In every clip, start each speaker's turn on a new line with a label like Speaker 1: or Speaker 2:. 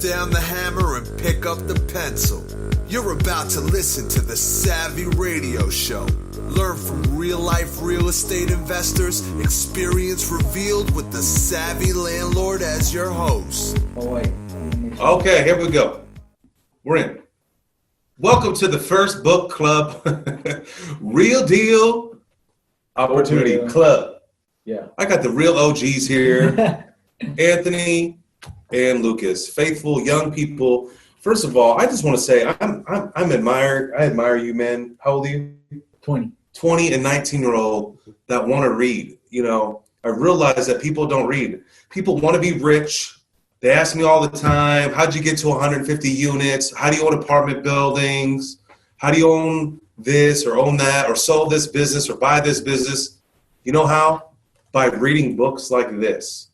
Speaker 1: down the hammer and pick up the pencil. You're about to listen to the Savvy Radio Show. Learn from real-life real estate investors, experience revealed with the Savvy Landlord as your host.
Speaker 2: Okay, here we go. We're in. Welcome to the first book club, Real Deal Opportunity Club.
Speaker 3: Yeah, I
Speaker 2: got the real OGs here, Anthony and Lucas, faithful young people. First of all, I just want to say I admire you, men. How old are you? 20 and 19-year-old that want to read. You know, I realize that people don't read. People want to be rich. They ask me all the time, how'd you get to 150 units? How do you own apartment buildings? How do you own this or own that or sell this business or buy this business? You know how? By reading books like this.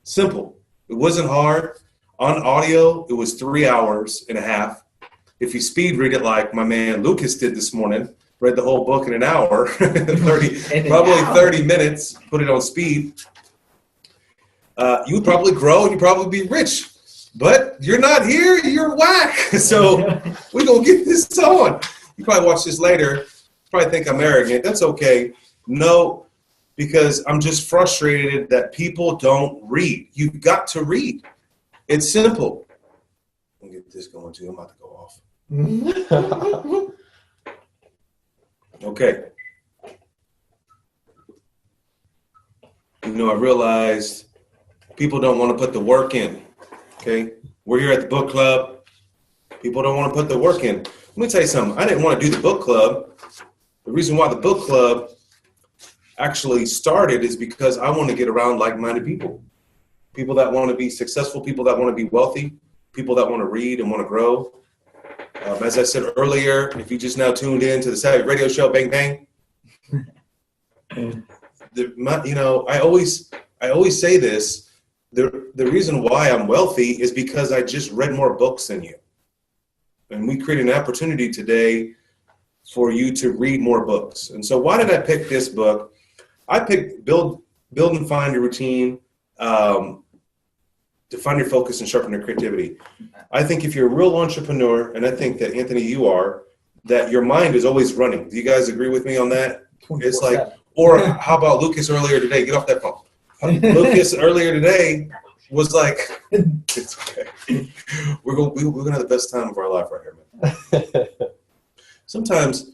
Speaker 2: Simple. It wasn't hard. On audio, it was 3 hours and a half. If you speed read it like my man Lucas did this morning, read the whole book in an hour, 30 minutes, put it on speed, you would probably grow and you'd probably be rich. But you're not here, you're whack. So we're going to get this on. You probably watch this later, probably think I'm arrogant. That's okay. No, because I'm just frustrated that people don't read. You've got to read. It's simple. Let me get this going too. I'm about to go off. Okay. You know, I realized people don't want to put the work in. Okay. We're here at the book club. People don't want to put the work in. Let me tell you something. I didn't want to do the book club. The reason why the book club actually started is because I want to get around like-minded people. People that want to be successful, people that want to be wealthy, people that want to read and want to grow. As I said earlier, if you just now tuned in to the Savvy Radio Show, bang, bang. I always say this. The reason why I'm wealthy is because I just read more books than you. And we created an opportunity today for you to read more books. And so why did I pick this book? I picked Build and Find Your Routine, to find your focus and sharpen your creativity. I think if you're a real entrepreneur, and I think that, Anthony, you are, that your mind is always running. Do you guys agree with me on that? It's like, or how about Lucas earlier today? Get off that phone. Lucas earlier today was like, it's okay. We're gonna have the best time of our life right here, man. Sometimes,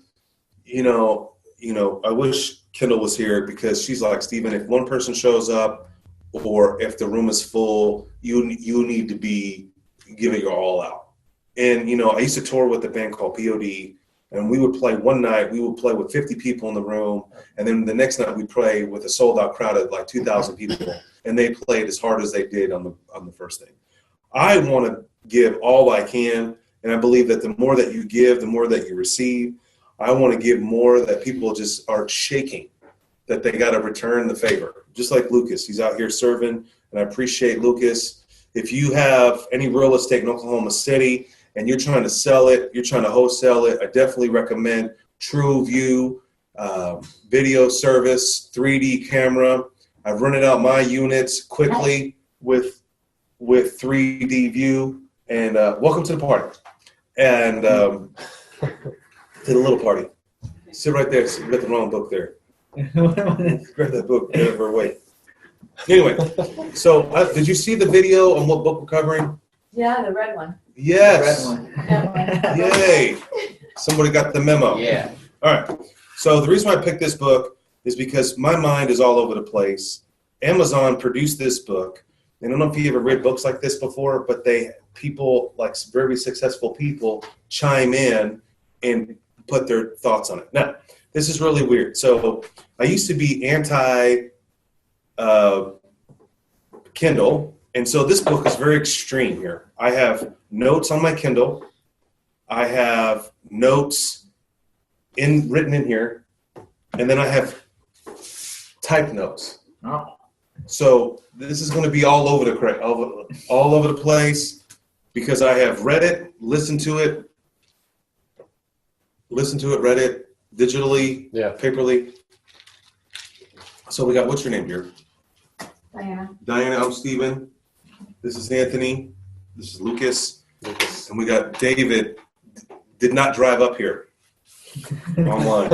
Speaker 2: I wish Kendall was here because she's like, Stephen, if one person shows up or if the room is full, you need to be giving your all out. And, I used to tour with a band called POD, and we would play one night, we would play with 50 people in the room, and then the next night we'd play with a sold-out crowd of like 2,000 people, and they played as hard as they did on the first thing. I want to give all I can, and I believe that the more that you give, the more that you receive. I want to give more that people just are shaking, that they got to return the favor. Just like Lucas, he's out here serving, and I appreciate Lucas. If you have any real estate in Oklahoma City and you're trying to sell it, you're trying to wholesale it, I definitely recommend True View, video service, 3D camera. I've rented out my units quickly with 3D view, and welcome to the party. And to the little party. Sit right there. You got the wrong book there. Grab that book. Get over away. Anyway, so did you see the video on what book we're covering?
Speaker 4: Yeah, the red one.
Speaker 2: Yes.
Speaker 4: The red one.
Speaker 2: Yay. Somebody got the memo.
Speaker 3: Yeah.
Speaker 2: All right. So the reason why I picked this book is because my mind is all over the place. Amazon produced this book. And I don't know if you ever read books like this before, but people, like very successful people, chime in and put their thoughts on it. Now, this is really weird. So I used to be anti Kindle, and so this book is very extreme here. I have notes on my Kindle. I have notes written in here, and then I have type notes.
Speaker 3: Oh.
Speaker 2: So this is going to be all over the place because I have read it, listened to it, read it digitally, paperly. So we got, what's your name here?
Speaker 4: Diana.
Speaker 2: Diana, I'm Stephen. This is Anthony. This is Lucas. And we got David. Did not drive up here online.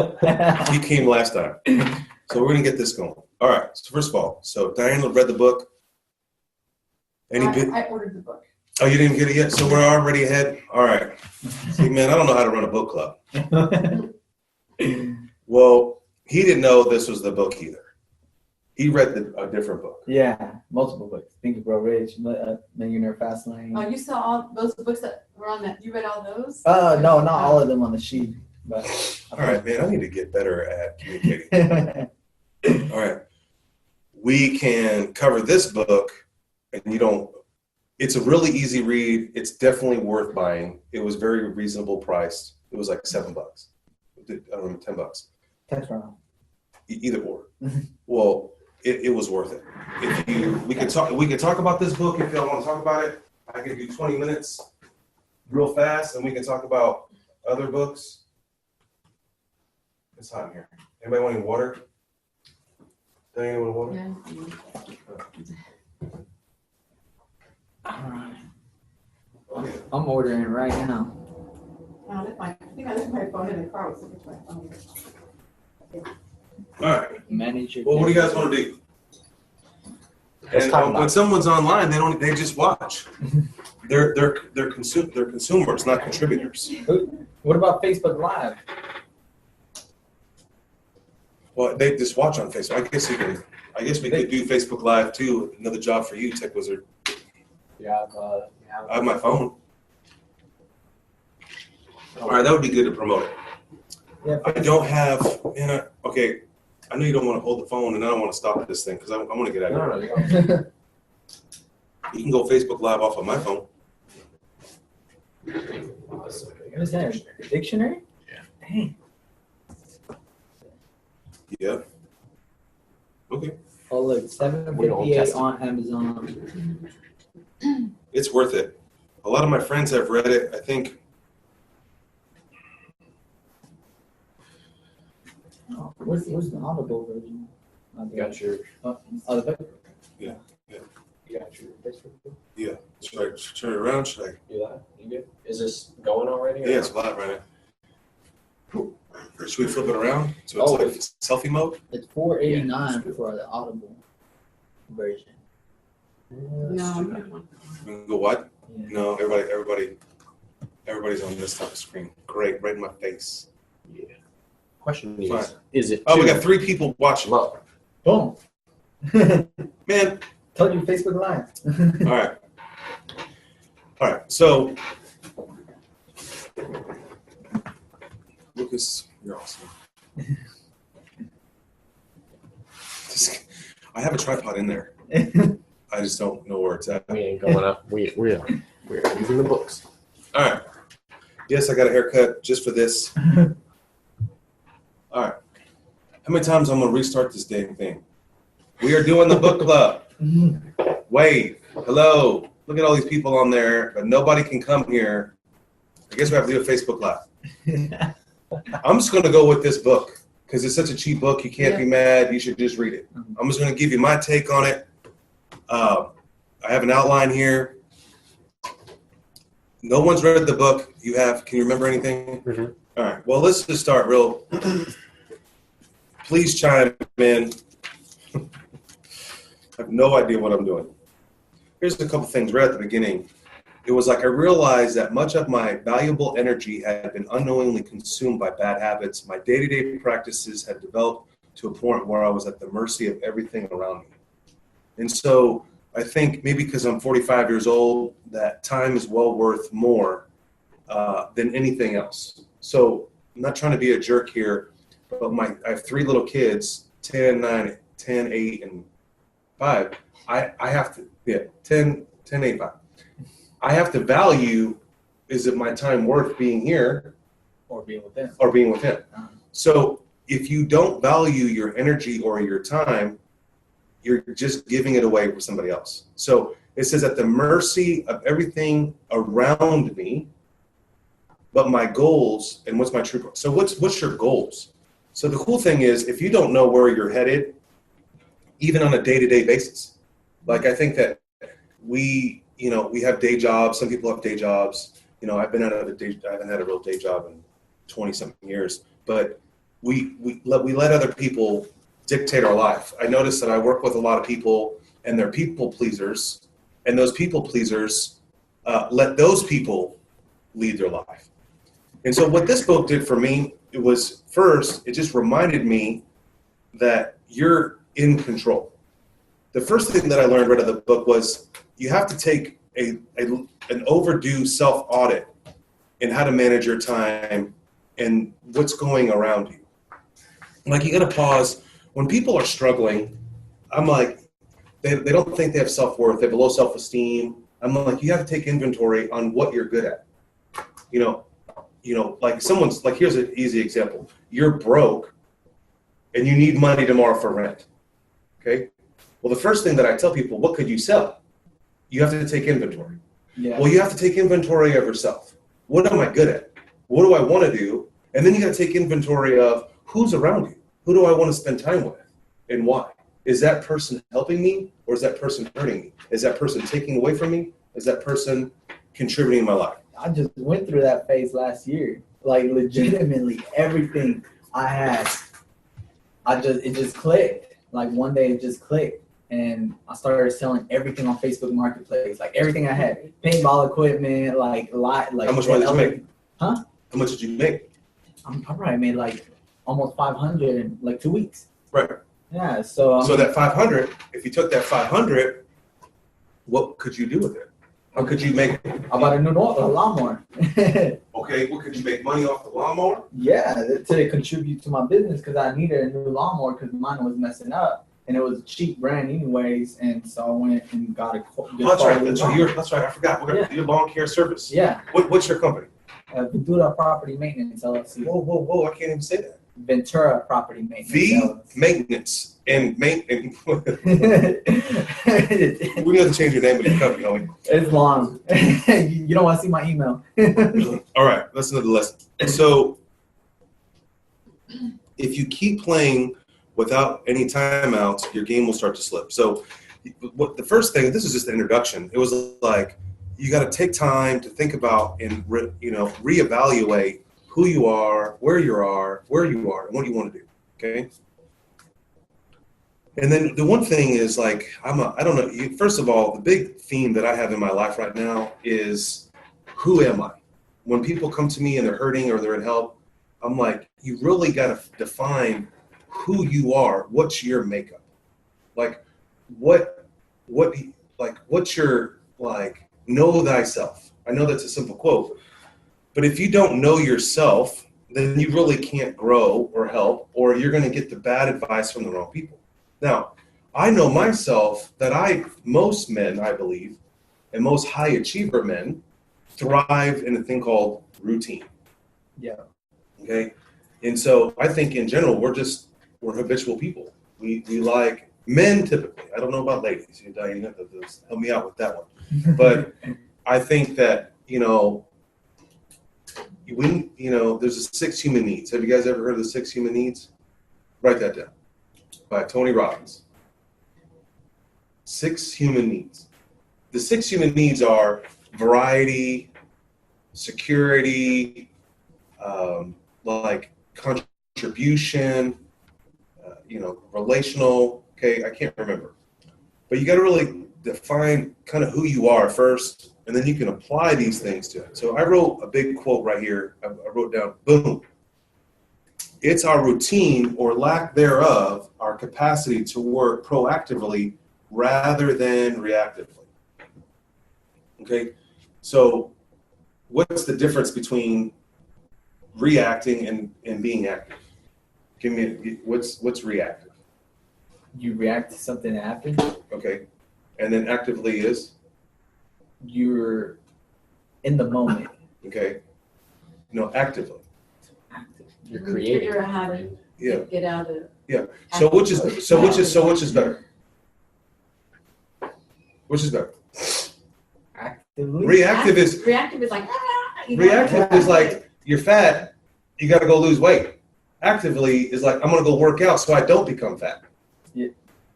Speaker 2: He came last time. So we're going to get this going. All right. So first of all, Diana read the book.
Speaker 4: I ordered the book.
Speaker 2: Oh, you didn't get it yet? So we're already ahead? All right. See, man, I don't know how to run a book club. Well, he didn't know this was the book either. He read a different book.
Speaker 3: Yeah, multiple books. Think and Grow Rich, Millionaire Fastlane.
Speaker 4: Oh, you saw all those books that were on that? You read all those?
Speaker 3: No, not all of them on the sheet. But
Speaker 2: All right, man, I need to get better at communicating. All right. We can cover this book, and it's a really easy read. It's definitely worth buying. It was very reasonable priced. It was like $7. I don't know, $10.
Speaker 3: Text around.
Speaker 2: Either or. Well, it was worth it. We can talk about this book if y'all want to talk about it. I can do 20 minutes real fast, and we can talk about other books. It's hot in here. Anybody want any water? Anyone want water?
Speaker 4: Yeah.
Speaker 3: All right.
Speaker 2: Okay.
Speaker 3: I'm ordering it right now.
Speaker 4: I think I left my phone in the car. I was looking for my phone.
Speaker 2: All right.
Speaker 3: Manage your
Speaker 2: Well, what do you guys want to do? And when someone's online, they just watch. They're consumers, not contributors.
Speaker 3: What about Facebook Live?
Speaker 2: Well, they just watch on Facebook. I guess we could do Facebook Live too. Another job for you, Tech Wizard.
Speaker 3: Yeah,
Speaker 2: I have my phone. All right, that would be good to promote it.
Speaker 3: Yeah,
Speaker 2: I don't have, okay, I know you don't want to hold the phone, and I don't want to stop this thing because I want to get out of here. You can go Facebook Live off of my phone.
Speaker 3: What is that? A dictionary?
Speaker 2: Yeah.
Speaker 3: Dang.
Speaker 2: Yeah. Okay.
Speaker 3: Oh, look, $7.58 on Amazon.
Speaker 2: It's worth it. A lot of my friends have read it. I think.
Speaker 3: Oh, what's the Audible version?
Speaker 5: You got your,
Speaker 3: The book?
Speaker 2: Yeah.
Speaker 5: you got your Facebook?
Speaker 2: Yeah. Should I turn it around? Should I?
Speaker 5: Do that? You good? Is this going already?
Speaker 2: Yeah, it's live right now. Should we flip it around so it's like selfie mode?
Speaker 3: It's $4.89 for the Audible version.
Speaker 4: No, I don't want
Speaker 2: We can go what?
Speaker 3: Yeah.
Speaker 2: No, everybody's on this type of screen. Great, right in my face.
Speaker 5: Yeah. Question is,
Speaker 2: Fine.
Speaker 5: is it?
Speaker 2: Oh, we got 3 people watching.
Speaker 5: Well,
Speaker 3: Boom.
Speaker 2: Man.
Speaker 3: Told you Facebook Live.
Speaker 2: All right. So, Lucas, you're awesome. I have a tripod in there. I just don't know where it's at.
Speaker 5: we ain't going up. We're using the books.
Speaker 2: All right. Yes, I got a haircut just for this. All right. How many times I'm going to restart this dang thing? We are doing the book club. Wave. Hello. Look at all these people on there, but nobody can come here. I guess we have to do a Facebook Live. I'm just going to go with this book because it's such a cheap book. You can't be mad. You should just read it. I'm just going to give you my take on it. I have an outline here. No one's read the book. You have. Can you remember anything?
Speaker 5: Mm-hmm.
Speaker 2: All right. Well, let's just start real. Please chime in. I have no idea what I'm doing. Here's a couple things right at the beginning. It was like I realized that much of my valuable energy had been unknowingly consumed by bad habits. My day-to-day practices had developed to a point where I was at the mercy of everything around me. And so I think maybe because I'm 45 years old, that time is well worth more than anything else. So I'm not trying to be a jerk here, but I have 3 little kids, 10, 9, 10, 8, and 5. I have to, 10, 8, 5. I have to value, is it my time worth being here?
Speaker 3: Or being with them.
Speaker 2: Or being with him. So if you don't value your energy or your time, you're just giving it away for somebody else. So it says at the mercy of everything around me, but my goals, and what's my true goal? So what's your goals? So the cool thing is, if you don't know where you're headed, even on a day-to-day basis, like I think that we we have day jobs. Some people have day jobs. I haven't had a real day job in 20-something years. But we let other people dictate our life. I notice that I work with a lot of people, and they're people pleasers, and those people pleasers let those people lead their life. And so what this book did for me, it was first, it just reminded me that you're in control. The first thing that I learned right out of the book was you have to take an overdue self-audit in how to manage your time and what's going around you. Like, you got to pause. When people are struggling, I'm like, they don't think they have self-worth. They have a low self-esteem. I'm like, you have to take inventory on what you're good at. Like someone's like, here's an easy example. You're broke and you need money tomorrow for rent. Okay. Well, the first thing that I tell people, what could you sell? You have to take inventory.
Speaker 3: Yeah.
Speaker 2: Well, you have to take inventory of yourself. What am I good at? What do I want to do? And then you got to take inventory of who's around you. Who do I want to spend time with and why? Is that person helping me or is that person hurting me? Is that person taking away from me? Is that person contributing in my life?
Speaker 3: I just went through that phase last year. Like, legitimately, everything I had, it just clicked. Like, one day it just clicked. And I started selling everything on Facebook Marketplace, like everything I had, paintball equipment, like a lot. Like,
Speaker 2: how much money did you make?
Speaker 3: Huh?
Speaker 2: How much did you make?
Speaker 3: I probably made like almost 500 in like 2 weeks.
Speaker 2: Right.
Speaker 3: Yeah. So
Speaker 2: that 500, if you took that 500, what could you do with it? How could you make?
Speaker 3: I bought a new lawnmower.
Speaker 2: Okay, well, could you make money off the lawnmower?
Speaker 3: Yeah, to contribute to my business because I needed a new lawnmower because mine was messing up. And it was a cheap brand anyways, and so I went and got a
Speaker 2: That's right. That's right. I forgot. We're gonna do your lawn care service.
Speaker 3: Yeah.
Speaker 2: What's your company?
Speaker 3: Ventura Property Maintenance LLC.
Speaker 2: Whoa! I can't even say that.
Speaker 3: Ventura Property Maintenance.
Speaker 2: Maintenance and we have to change your name of your company, homie.
Speaker 3: It's long. You don't want to see my email.
Speaker 2: All right, that's another lesson. So if you keep playing without any timeouts, your game will start to slip. So the first thing, this is just an introduction. It was like, you got to take time to think about and reevaluate who you are, where you are, and what you want to do. Okay. And then the one thing is like, I don't know. First of all, the big theme that I have in my life right now is, who am I? When people come to me and they're hurting or they're in help, I'm like, you really got to define who you are. What's your makeup? Like, what's your, like, know thyself. I know that's a simple quote, but if you don't know yourself, then you really can't grow or help, or you're going to get the bad advice from the wrong people. Now, I know myself that most men, I believe, and most high achiever men thrive in a thing called routine.
Speaker 3: Yeah.
Speaker 2: Okay. And so I think in general, we're habitual people. We like men typically. I don't know about ladies. You have to help me out with that one. But I think that, there's 6 human needs. Have you guys ever heard of the 6 human needs? Write that down. By Tony Robbins. 6 human needs. The 6 human needs are variety, security, like contribution, relational. Okay, I can't remember. But you got to really define kind of who you are first, and then you can apply these things to it. So I wrote a big quote right here. I wrote down, boom. It's our routine or lack thereof, our capacity to work proactively rather than reactively. Okay, so what's the difference between reacting and being active? Give me what's reactive?
Speaker 3: You react to something that happened.
Speaker 2: Okay, and then actively is?
Speaker 3: You're in the moment.
Speaker 2: Okay, no, actively.
Speaker 5: You're creating.
Speaker 4: Figure out how to get out of.
Speaker 2: Yeah. So which is better? Which is better?
Speaker 3: Actively.
Speaker 2: Reactive is like, you're fat, you got to go lose weight. Actively is like, I'm going to go work out so I don't become fat.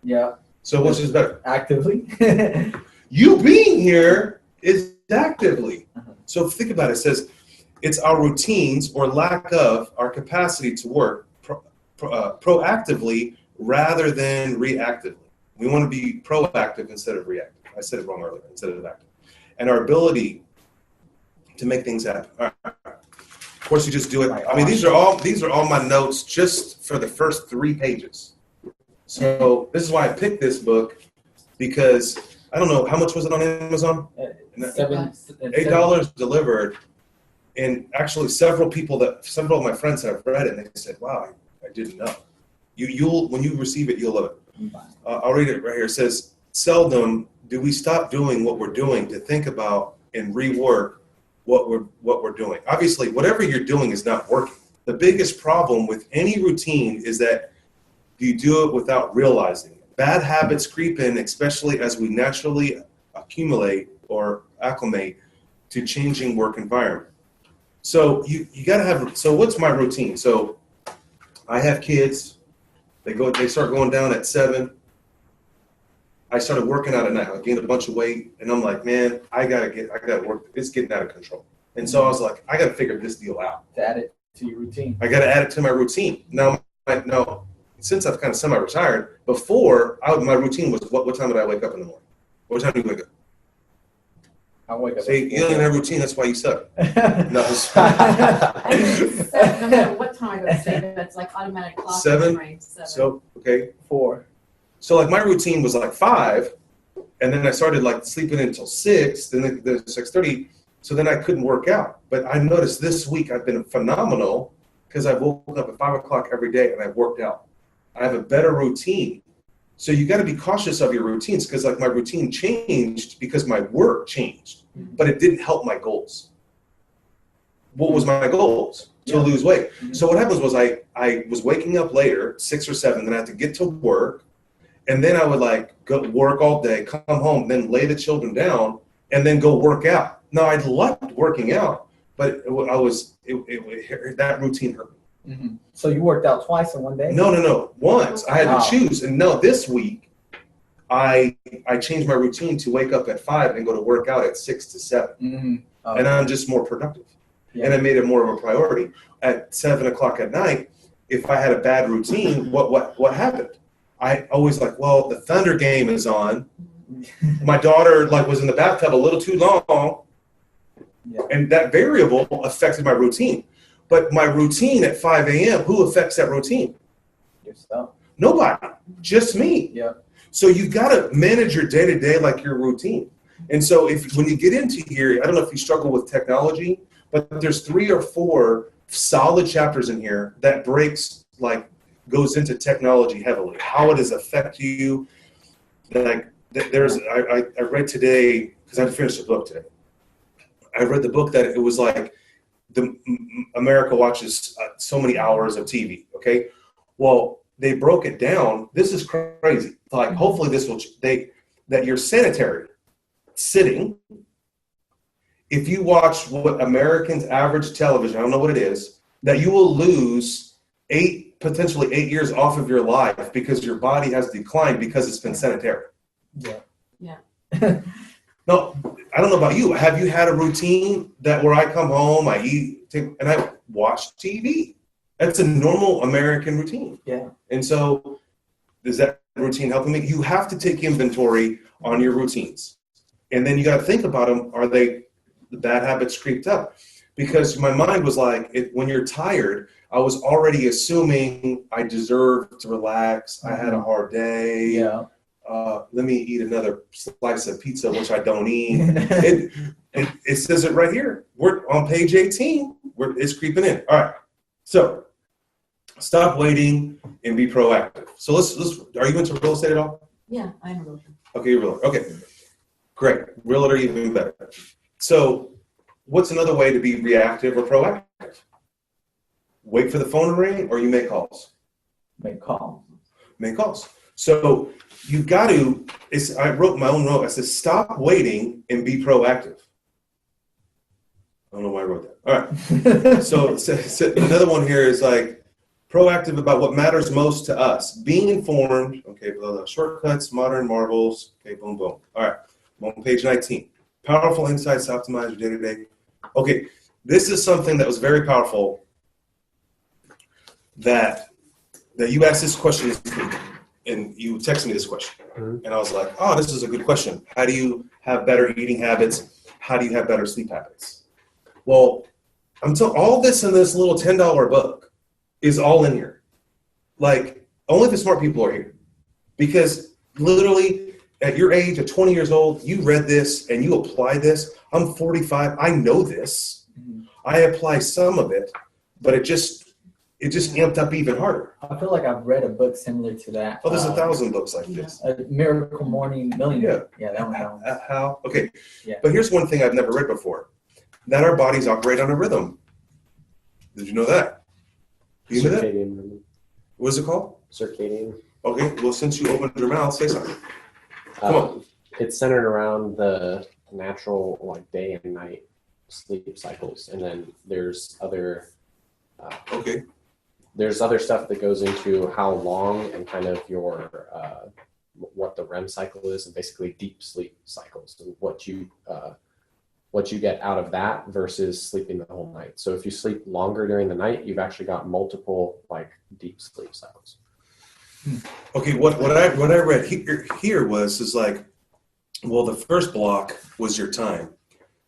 Speaker 3: Yeah.
Speaker 2: So which is better?
Speaker 3: Actively.
Speaker 2: You being here is actively. So think about it. It says it's our routines or lack of our capacity to work proactively rather than reactively. We want to be proactive instead of reactive. I said it wrong earlier, instead of active. And our ability to make things happen. All right. Of course, you just do it. I mean, these are all my notes just for the first 3 pages. So this is why I picked this book, because I don't know, how much was it on Amazon? $8 delivered. And actually several of my friends have read it and they said, wow, I didn't know. You'll when you receive it, you'll love it. I'll read it right here. It says, seldom do we stop doing what we're doing to think about and rework what we're doing. Obviously, whatever you're doing is not working. The biggest problem with any routine is that you do it without realizing it. Bad habits creep in, especially as we naturally accumulate or acclimate to changing work environment. So you got to have, so what's my routine? So I have kids, they start going down at 7. I started working out at night. I gained a bunch of weight and I'm like, man, I gotta work. It's getting out of control. And so I was like, I gotta figure this deal out.
Speaker 3: To add it to your routine.
Speaker 2: I gotta add it to my routine. Now, since I've kind of semi-retired, before my routine was what time did I wake up in the morning? What time do you wake up?
Speaker 3: I wake up.
Speaker 2: See, you don't even have a routine, that's why you suck. No,
Speaker 4: No matter what time I go to sleep, it's like automatic clock.
Speaker 2: 7.
Speaker 4: 7.
Speaker 2: So, okay.
Speaker 3: 4.
Speaker 2: So like my routine was like 5, and then I started like sleeping until 6, then 6:30. So then I couldn't work out. But I noticed this week I've been phenomenal because I've woken up at 5 o'clock every day and I've worked out. I have a better routine. So you got to be cautious of your routines, because like my routine changed because my work changed, but it didn't help my goals. What was my goals? To lose weight. So what happens was I was waking up later, 6 or 7, then I had to get to work. And then I would like go work all day, come home, then lay the children down, and then go work out. Now I loved working out, but that routine hurt me.
Speaker 3: Mm-hmm. So you worked out twice in one day?
Speaker 2: No. Once I had to choose, and no, this week I changed my routine to wake up at 5 and go to work out at 6 to 7, and I'm just more productive. Yeah. And I made it more of a priority. At 7 o'clock at night, if I had a bad routine, what happened? I always like, well, the Thunder game is on. My daughter was in the bathtub a little too long, and that variable affected my routine. But my routine at 5 a.m., who affects that routine?
Speaker 3: Yourself.
Speaker 2: Nobody, just me.
Speaker 3: Yeah.
Speaker 2: So you got to manage your day-to-day like your routine. And so when you get into here, I don't know if you struggle with technology, but there's 3 or 4 solid chapters in here that goes into technology heavily, how it has affected you. I read today, because I finished the book today. I read the book that it was like America watches so many hours of TV. Okay, well they broke it down. This is crazy. Like hopefully this will that you're sedentary, sitting. If you watch what Americans average television, I don't know what it is, that you will lose potentially 8 years off of your life because your body has declined because it's been sedentary.
Speaker 4: Yeah.
Speaker 2: No, I don't know about you. Have you had a routine where I come home, I eat, and I watch TV? That's a normal American routine. Yeah. And so, is that routine helping me? You have to take inventory on your routines, and then you got to think about them. Are the bad habits creeped up? Because my mind was like, when you're tired, I was already assuming I deserve to relax. I had a hard day. Yeah. Let me eat another slice of pizza, which I don't eat. It says it right here. We're on page 18. It's creeping in. All right. So stop waiting and be proactive. So let's. Are you into real estate at all?
Speaker 4: Yeah, I'm a realtor.
Speaker 2: Okay, you're a realtor. Okay, great. Realtor even better. So what's another way to be reactive or proactive? Wait for the phone to ring, or you make calls?
Speaker 3: Make calls.
Speaker 2: Make calls. So you got to, I wrote my own note. I said, stop waiting and be proactive. I don't know why I wrote that. All right. So another one here is like proactive about what matters most to us. Being informed. Okay, blah, blah, shortcuts, modern marvels. Okay, boom, boom. All right. I'm on page 19. Powerful insights to optimize your day-to-day. Okay, this is something that was very powerful that you asked this question this week, and you texted me this question. And I was like, oh, this is a good question. How do you have better eating habits? How do you have better sleep habits? Well, all this in this little $10 book is all in here. Like, only the smart people are here. Because literally, at your age, at 20 years old, you read this and you apply this. I'm 45. I know this. I apply some of it, but it just amped up even harder.
Speaker 3: I feel like I've read a book similar to that.
Speaker 2: Oh, there's 1,000 books like this.
Speaker 3: Miracle Morning Millionaire. Yeah, that one.
Speaker 2: How? Okay.
Speaker 3: Yeah.
Speaker 2: But here's one thing I've never read before. That our bodies operate on a rhythm. Did you know that? You know that?
Speaker 5: Circadian rhythm.
Speaker 2: What is it called?
Speaker 5: Circadian.
Speaker 2: Okay. Well, since you opened your mouth, say something. Come on.
Speaker 5: It's centered around the natural day and night sleep cycles, and then there's other
Speaker 2: Okay.
Speaker 5: there's other stuff that goes into how long and kind of your what the REM cycle is, and basically deep sleep cycles, and what you get out of that versus sleeping the whole night. So if you sleep longer during the night, you've actually got multiple deep sleep cycles.
Speaker 2: Okay. What I read here was like, well, the first block was your time.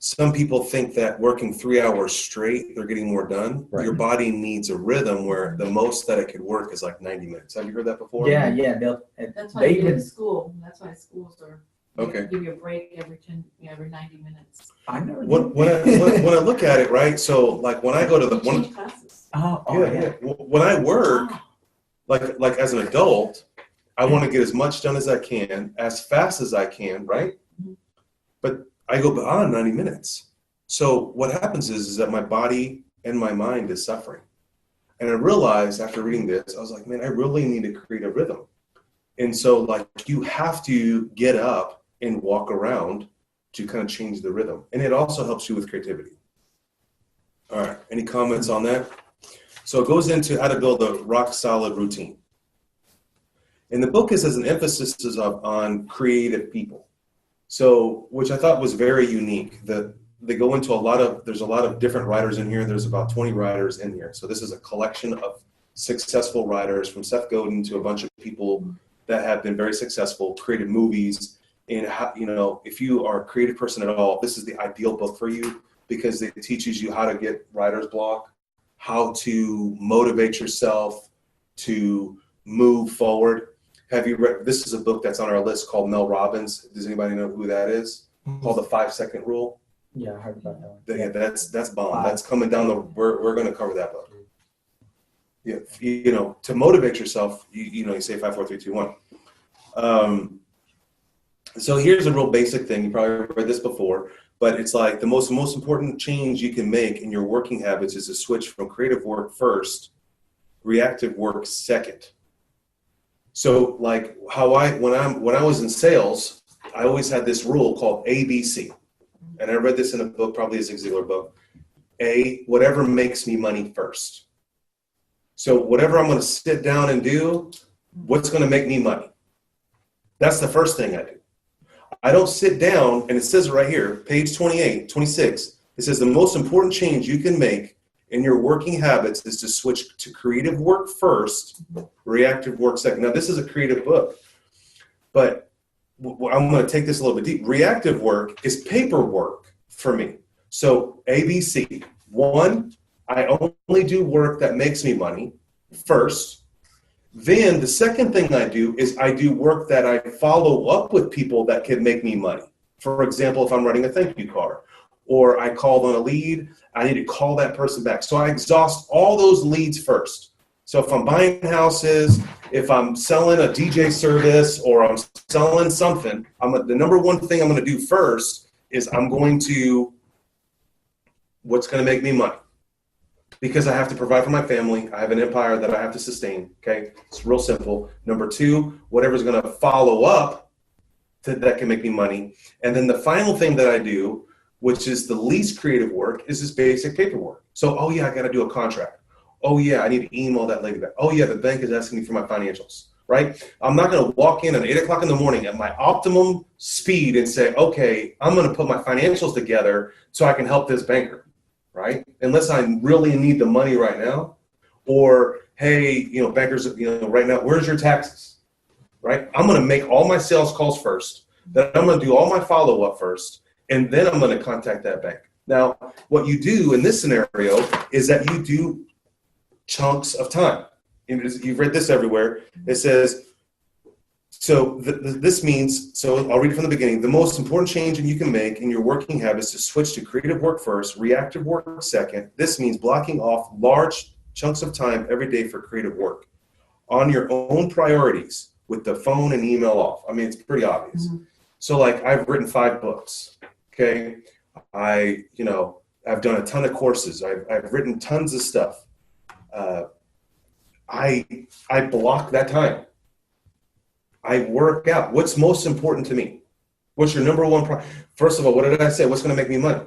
Speaker 2: Some people think that working 3 hours straight, they're getting more done.
Speaker 5: Right.
Speaker 2: Your body needs a rhythm where the most that it could work is like 90 minutes. Have you heard that before?
Speaker 3: Yeah.
Speaker 4: That's why you go to school. That's why schools are.
Speaker 2: Okay.
Speaker 4: Give you a break every 90 minutes.
Speaker 3: I never.
Speaker 2: When I look at it, right? So like when I go to the one,
Speaker 4: Change classes.
Speaker 3: Yeah.
Speaker 2: When I work, like as an adult, I want to get as much done as I can, as fast as I can, right?
Speaker 4: Mhm.
Speaker 2: But I go beyond 90 minutes. So what happens is that my body and my mind is suffering. And I realized after reading this, I was like, man, I really need to create a rhythm. And so you have to get up and walk around to kind of change the rhythm. And it also helps you with creativity. All right, any comments on that? So it goes into how to build a rock solid routine. And the book has an emphasis on creative people. So, which I thought was very unique. They go into there's a lot of different writers in here. There's about 20 writers in here. So this is a collection of successful writers, from Seth Godin to a bunch of people that have been very successful, created movies. And if you are a creative person at all, this is the ideal book for you, because it teaches you how to get writer's block, how to motivate yourself to move forward. Have you read, this is a book that's on our list called Mel Robbins. Does anybody know who that is?
Speaker 3: Mm-hmm.
Speaker 2: Called The 5-Second Rule.
Speaker 3: Yeah, I heard about that one.
Speaker 2: Yeah, that's bomb. That's coming down we're going to cover that book. Yeah, to motivate yourself, you say 5, 4, 3, 2, 1. So here's a real basic thing. You probably read this before, but it's like the most important change you can make in your working habits is to switch from creative work first, reactive work second. So like when I was in sales, I always had this rule called ABC. And I read this in a book, probably a Zig Ziglar book. A, whatever makes me money first. So whatever I'm going to sit down and do, what's going to make me money? That's the first thing I do. I don't sit down, and it says right here, page 28, 26, it says the most important change you can make in your working habits is to switch to creative work first, reactive work second. Now, this is a creative book, but I'm going to take this a little bit deep. Reactive work is paperwork for me. So ABC, 1, I only do work that makes me money first. Then the second thing I do is I do work that I follow up with people that can make me money. For example, if I'm writing a thank you card, or I called on a lead, I need to call that person back. So I exhaust all those leads first. So if I'm buying houses, if I'm selling a DJ service, or I'm selling something, the number one thing I'm going to do first is I'm going to what's going to make me money. Because I have to provide for my family. I have an empire that I have to sustain, okay? It's real simple. Number 2, whatever's going to follow up that can make me money. And then the final thing that I do, which is the least creative work, is this basic paperwork. So, I got to do a contract. I need to email that lady back. The bank is asking me for my financials. right? I'm not going to walk in at 8 o'clock in the morning at my optimum speed and say, okay, I'm going to put my financials together so I can help this banker, right? Unless I really need the money right now. Or, hey, bankers, right now, where's your taxes, right? I'm going to make all my sales calls first. Then I'm going to do all my follow-up first. And then I'm going to contact that bank. Now, what you do in this scenario is that you do chunks of time. You've read this everywhere. It says, this means, so I'll read it from the beginning. The most important change you can make in your working habits is to switch to creative work first, reactive work second. This means blocking off large chunks of time every day for creative work on your own priorities with the phone and email off. I mean, it's pretty obvious. Mm-hmm. So like I've written 5 books. Okay. I've done a ton of courses. I've written tons of stuff. I block that time. I work out. What's most important to me? What's your number one First of all, what did I say? What's going to make me money?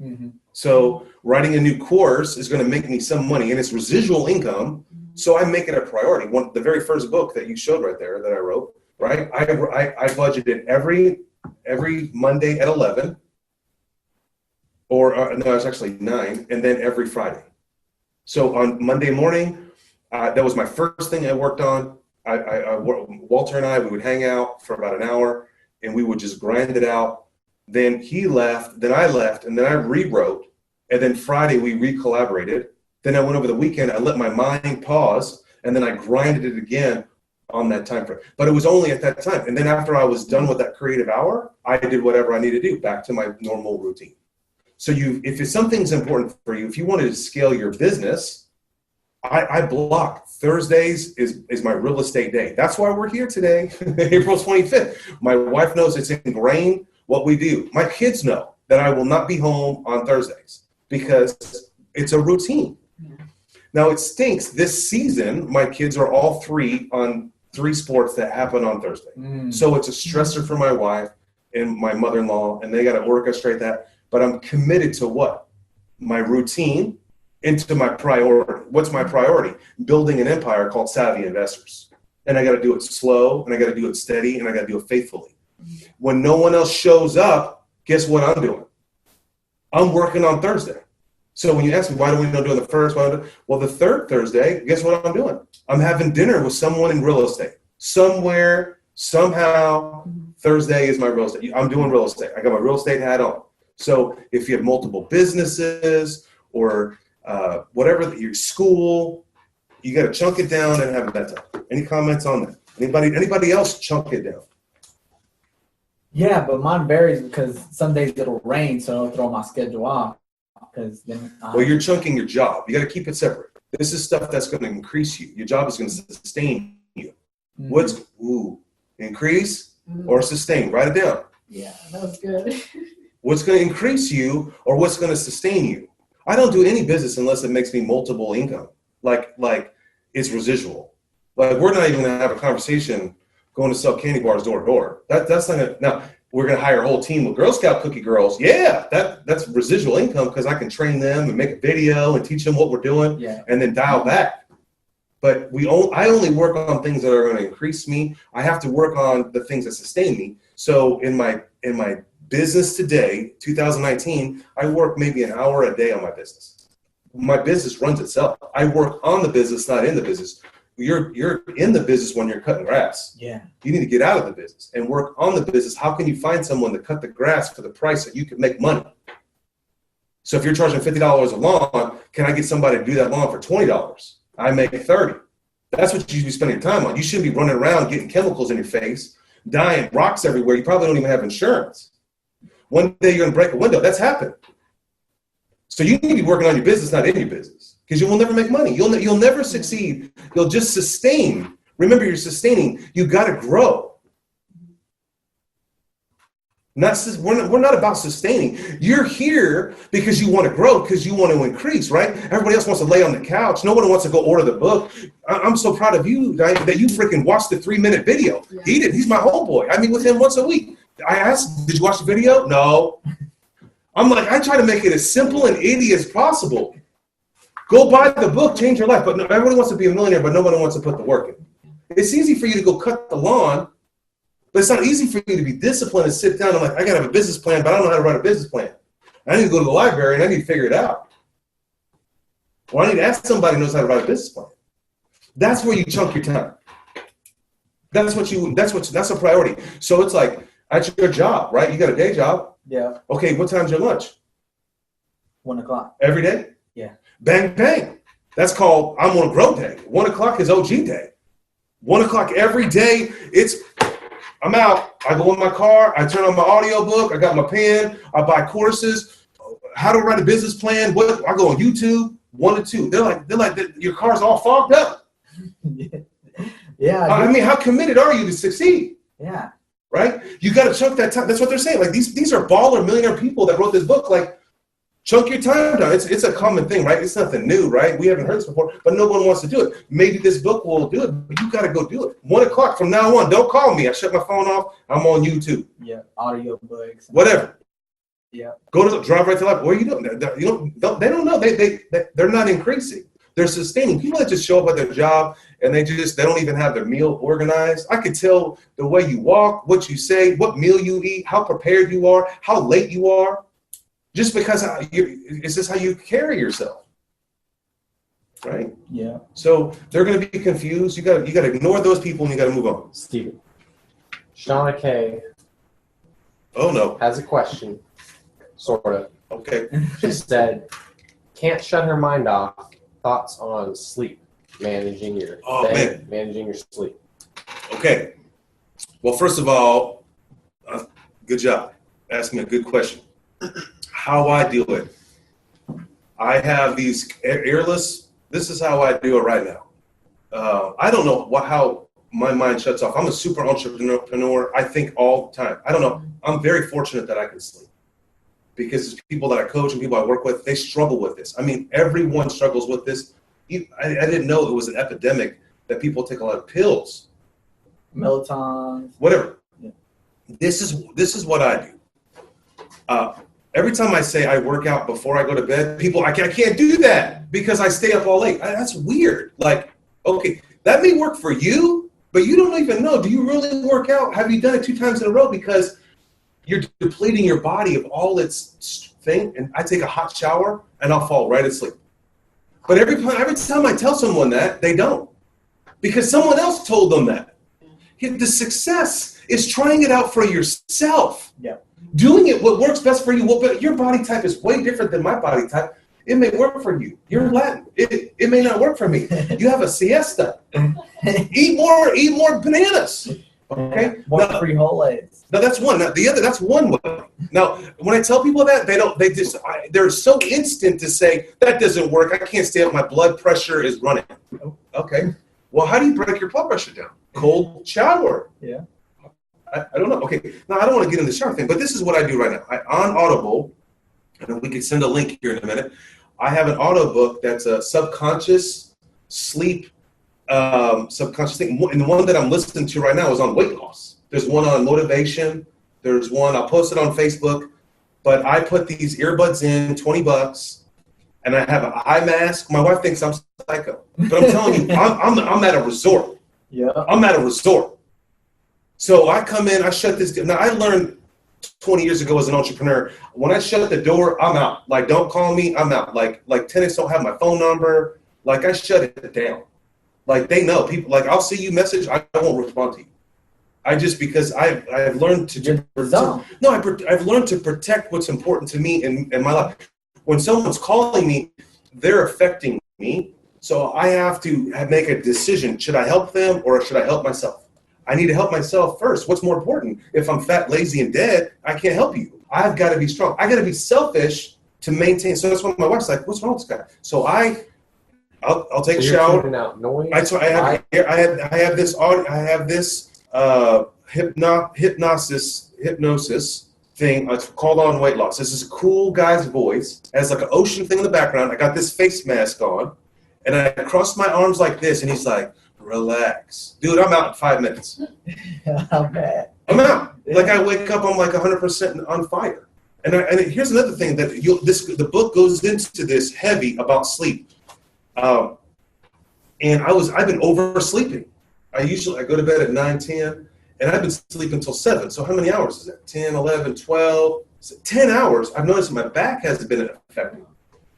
Speaker 2: Mm-hmm. So writing a new course is going to make me some money, and it's residual income. So I make it a priority. The very first book that you showed right there that I wrote, right? I budgeted every Monday at 11, or no, it's actually 9, and then every Friday. So on Monday morning, that was my first thing I worked on. Walter and I, we would hang out for about an hour, and we would just grind it out. Then he left, then I left, and then I rewrote. And then Friday, we re-collaborated. Then I went over the weekend, I let my mind pause, and then I grinded it again on that time frame. But it was only at that time. And then after I was done with that creative hour, I did whatever I needed to do, back to my normal routine. So if something's important for you, if you wanted to scale your business, I block Thursdays is my real estate day. That's why we're here today, April 25th. My wife knows it's ingrained what we do. My kids know that I will not be home on Thursdays because it's a routine. Yeah. Now it stinks. This season, my kids are all 3 on 3 sports that happen on Thursday. So it's a stressor for my wife and my mother-in-law, and they got to orchestrate that. But I'm committed to what? My routine. Into my priority. What's my priority? Building an empire called Savvy Investors. And I got to do it slow, and I got to do it steady, and I got to do it faithfully. When no one else shows up, guess what I'm doing? I'm working on Thursday. So when you ask me, why do we not do the first one? Well, the third Thursday, guess what I'm doing? I'm having dinner with someone in real estate. Somewhere, somehow, Thursday is my real estate. I'm doing real estate. I got my real estate hat on. So if you have multiple businesses or whatever, your school, you got to chunk it down and have that time. Any comments on that? Anybody else chunk it down?
Speaker 3: Yeah, but mine varies because some days it'll rain, so it'll throw my schedule off. Because then
Speaker 2: well, you're chunking your job. You got to keep it separate. This is stuff that's going to increase you. Your job is going to sustain you. Mm-hmm. What's increase or sustain? Write it down.
Speaker 4: Yeah, that was good.
Speaker 2: What's going to increase you or what's going to sustain you? I don't do any business unless it makes me multiple income. Like it's residual. Like we're not even going to have a conversation going to sell candy bars door to door. That's not going to. Now we're going to hire a whole team of Girl Scout cookie girls. Yeah, that's residual income because I can train them and make a video and teach them what we're doing, and then dial back. But I only work on things that are going to increase me. I have to work on the things that sustain me. So in my business today, 2019, I work maybe an hour a day on my business. My business runs itself. I work on the business, not in the business. You're in the business when you're cutting grass. Yeah. You need to get out of the business and work on the business. How can you find someone to cut the grass for the price that you can make money? So if you're charging $50 a lawn, can I get somebody to do that lawn for $20? I make $30. That's what you should be spending your time on. You shouldn't be running around getting chemicals in your face, dying rocks everywhere. You probably don't even have insurance. One day you're going to break a window. That's happened. So you need to be working on your business, not in your business, because you will never make money. You'll never succeed. You'll just sustain. Remember, you're sustaining. You got to grow. We're not about sustaining. You're here because you want to grow, because you want to increase, right? Everybody else wants to lay on the couch. No one wants to go order the book. I'm so proud of you that you freaking watched the 3-minute video. Yeah. He did. He's my homeboy. I meet with him once a week. I asked, did you watch the video? No. I'm like, I try to make it as simple and easy as possible. Go buy the book, change your life. But everybody wants to be a millionaire, but nobody wants to put the work in. It's easy for you to go cut the lawn, but it's not easy for you to be disciplined and sit down and like, I got to have a business plan, but I don't know how to write a business plan. I need to go to the library and I need to figure it out. Or I need to ask somebody who knows how to write a business plan. That's where you chunk your time. That's a priority. So it's like, at your job, right? You got a day job.
Speaker 3: Yeah.
Speaker 2: Okay, what time's your lunch?
Speaker 3: 1 o'clock.
Speaker 2: Every day?
Speaker 3: Yeah.
Speaker 2: Bang, bang. That's called I'm on grow day. 1 o'clock is OG day. 1 o'clock every day, I'm out. I go in my car, I turn on my audiobook, I got my pen, I buy courses, how to write a business plan, I go on YouTube, 1 to 2. They're like your car's all fogged up.
Speaker 3: Yeah.
Speaker 2: I mean, how committed are you to succeed?
Speaker 3: Yeah.
Speaker 2: Right? You got to chunk that time. That's what they're saying. Like these are baller millionaire people that wrote this book. Like, chunk your time down. It's a common thing, right? It's nothing new, right? We haven't heard this before, but no one wants to do it. Maybe this book will do it, but you got to go do it. 1 o'clock from now on. Don't call me. I shut my phone off. I'm on YouTube.
Speaker 3: Yeah. Audio books.
Speaker 2: Whatever.
Speaker 3: Yeah.
Speaker 2: Go to drive right to life. What are you doing? They don't know. They're not increasing. They're sustaining. People that just show up at their job and they don't even have their meal organized. I could tell the way you walk, what you say, what meal you eat, how prepared you are, how late you are, just because it's just how you carry yourself, right?
Speaker 3: Yeah.
Speaker 2: So they're going to be confused. You got to ignore those people and you got to move on.
Speaker 5: Steven, Shauna K.
Speaker 2: Oh no.
Speaker 5: has a question, sort of.
Speaker 2: Okay.
Speaker 5: She said, can't shut her mind off. Thoughts on sleep, managing your day, managing your sleep.
Speaker 2: Okay. Well, first of all, good job. Asking a good question. How I do it. I have these airless. This is how I do it right now. I don't know how my mind shuts off. I'm a super entrepreneur. I think all the time. I don't know. I'm very fortunate that I can sleep. Because people that I coach and people I work with, they struggle with this. I mean, everyone struggles with this. I didn't know it was an epidemic that people take a lot of pills.
Speaker 3: Melatonin.
Speaker 2: Whatever.
Speaker 3: Yeah.
Speaker 2: This is what I do. Every time I say I work out before I go to bed, people, I can't do that because I stay up all late. That's weird. Like, okay, that may work for you, but you don't even know. Do you really work out? Have you done it 2 times in a row? Because you're depleting your body of all its thing. And I take a hot shower and I'll fall right asleep. But every time I tell someone that, they don't. Because someone else told them that. The success is trying it out for yourself.
Speaker 3: Yeah.
Speaker 2: Doing it what works best for you. Well, but your body type is way different than my body type. It may work for you. You're Latin. It may not work for me. You have a siesta. Eat more bananas. Okay.
Speaker 3: More frijoles.
Speaker 2: Now that's one. Now the other, that's one way. Now when I tell people that, they're so instant to say that doesn't work. I can't stay up. My blood pressure is running. Okay. Well, how do you break your blood pressure down? Cold shower.
Speaker 3: Yeah.
Speaker 2: I don't know. Okay. Now I don't want to get into the shower thing, but this is what I do right now. On Audible, and we can send a link here in a minute. I have an audio book that's a subconscious sleep. Subconscious thing, and the one that I'm listening to right now is on weight loss. There's one on motivation. There's one, I'll post it on Facebook, but I put these earbuds in, $20, and I have an eye mask. My wife thinks I'm psycho, but I'm telling you, I'm at a resort.
Speaker 3: Yeah.
Speaker 2: I'm at a resort. So I come in, I shut this. Now I learned 20 years ago as an entrepreneur, when I shut the door, I'm out. Like, don't call me, I'm out. Like tenants don't have my phone number. Like, I shut it down. Like, they know people, like, I'll see you message, I won't respond to you. Because I've learned to I've learned to protect what's important to me in my life. When someone's calling me, they're affecting me. So I have to make a decision. Should I help them or should I help myself? I need to help myself first. What's more important? If I'm fat, lazy, and dead, I can't help you. I've got to be strong. I got to be selfish to maintain. So that's why my wife's like, what's wrong with this guy? So I'll take a shower.
Speaker 5: Out noise.
Speaker 2: I have this hypnosis thing. It's called On Weight Loss. This is a cool guy's voice. It has like an ocean thing in the background. I got this face mask on, and I cross my arms like this, and he's like, "Relax, dude. I'm out in 5 minutes. I'm out. Yeah. Like I wake up, I'm like 100% on fire. And here's another thing that the book goes into this heavy about sleep. And I've been oversleeping. I go to bed at 9, 10, and I've been sleeping until 7. So how many hours is that? 10, 11, 12, 10 hours. I've noticed my back hasn't been affected.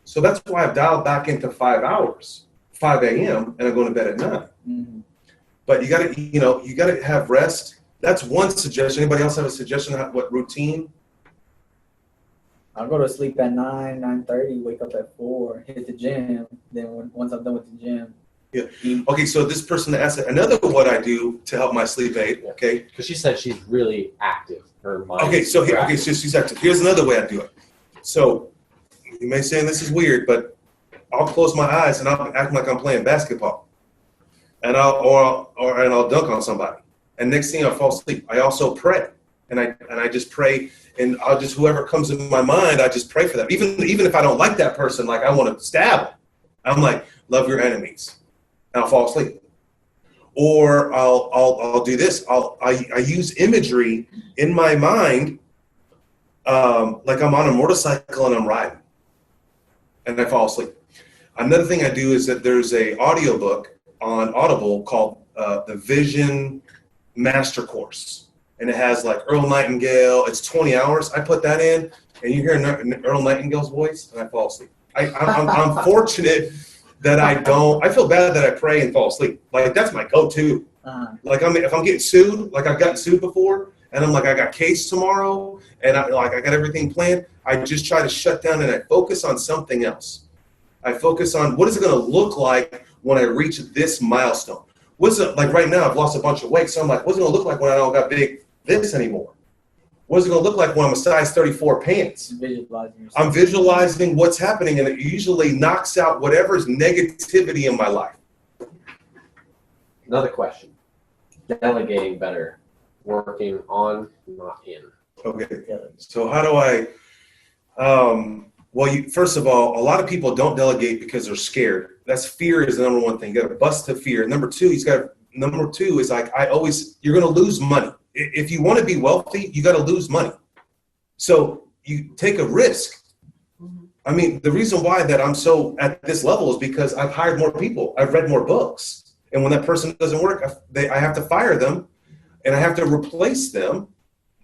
Speaker 2: So that's why I've dialed back into 5 hours, 5 a.m., and I'm going to bed at 9.
Speaker 3: Mm-hmm.
Speaker 2: But you got to have rest. That's one suggestion. Anybody else have a suggestion? What routine?
Speaker 3: I'll go to sleep at 9, 9:30, wake up at 4, hit the gym. Then once I'm done with the gym, eat.
Speaker 2: Okay, so this person asked another what I do to help my sleep aid. Okay,
Speaker 5: because she said she's really active. Her mind.
Speaker 2: Okay, so she's active. Here's another way I do it. So you may say this is weird, but I'll close my eyes and I'll act like I'm playing basketball, and I'll dunk on somebody. And next thing I'll fall asleep. I also pray, and I just pray, and I'll just whoever comes in my mind, I just pray for them. Even if I don't like that person, like I want to stab them, I'm like, love your enemies, and I'll fall asleep. Or I'll do this. I use imagery in my mind, like I'm on a motorcycle and I'm riding, and I fall asleep. Another thing I do is that there's a audiobook on Audible called the Vision Master Course, and it has like Earl Nightingale. It's 20 hours. I put that in, and you hear Earl Nightingale's voice, and I fall asleep. I'm fortunate that I feel bad that I pray and fall asleep. Like that's my go-to. Like if I'm getting sued, like I've gotten sued before, and I'm like I got case tomorrow, and I got everything planned. I just try to shut down and I focus on something else. I focus on what is it going to look like when I reach this milestone. What's it like right now? I've lost a bunch of weight, so I'm like, what's it going to look like when I don't got big this anymore? What's it going to look like when I'm a size 34 pants? I'm visualizing what's happening, and it usually knocks out whatever's negativity in my life.
Speaker 5: Another question. Delegating better. Working on, not in.
Speaker 2: Okay. So how do I first of all, a lot of people don't delegate because they're scared. That's fear is the number one thing. You got to bust the fear. Number two is like you're going to lose money. If you want to be wealthy, you got to lose money. So you take a risk. I mean, the reason why that I'm so at this level is because I've hired more people. I've read more books. And when that person doesn't work, I have to fire them and I have to replace them.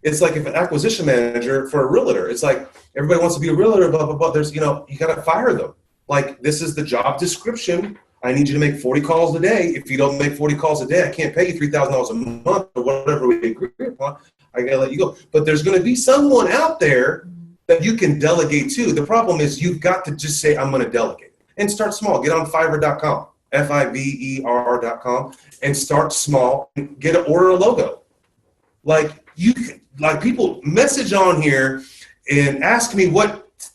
Speaker 2: It's like if an acquisition manager for a realtor, it's like everybody wants to be a realtor, blah, blah, blah. There's, you got to fire them. Like, this is the job description. I need you to make 40 calls a day. If you don't make 40 calls a day, I can't pay you $3,000 a month or whatever we agree upon. I got to let you go. But there's going to be someone out there that you can delegate to. The problem is you've got to just say, I'm going to delegate. And start small. Get on Fiverr.com, Fiverr.com, and start small. Order a logo. Like people message on here and ask me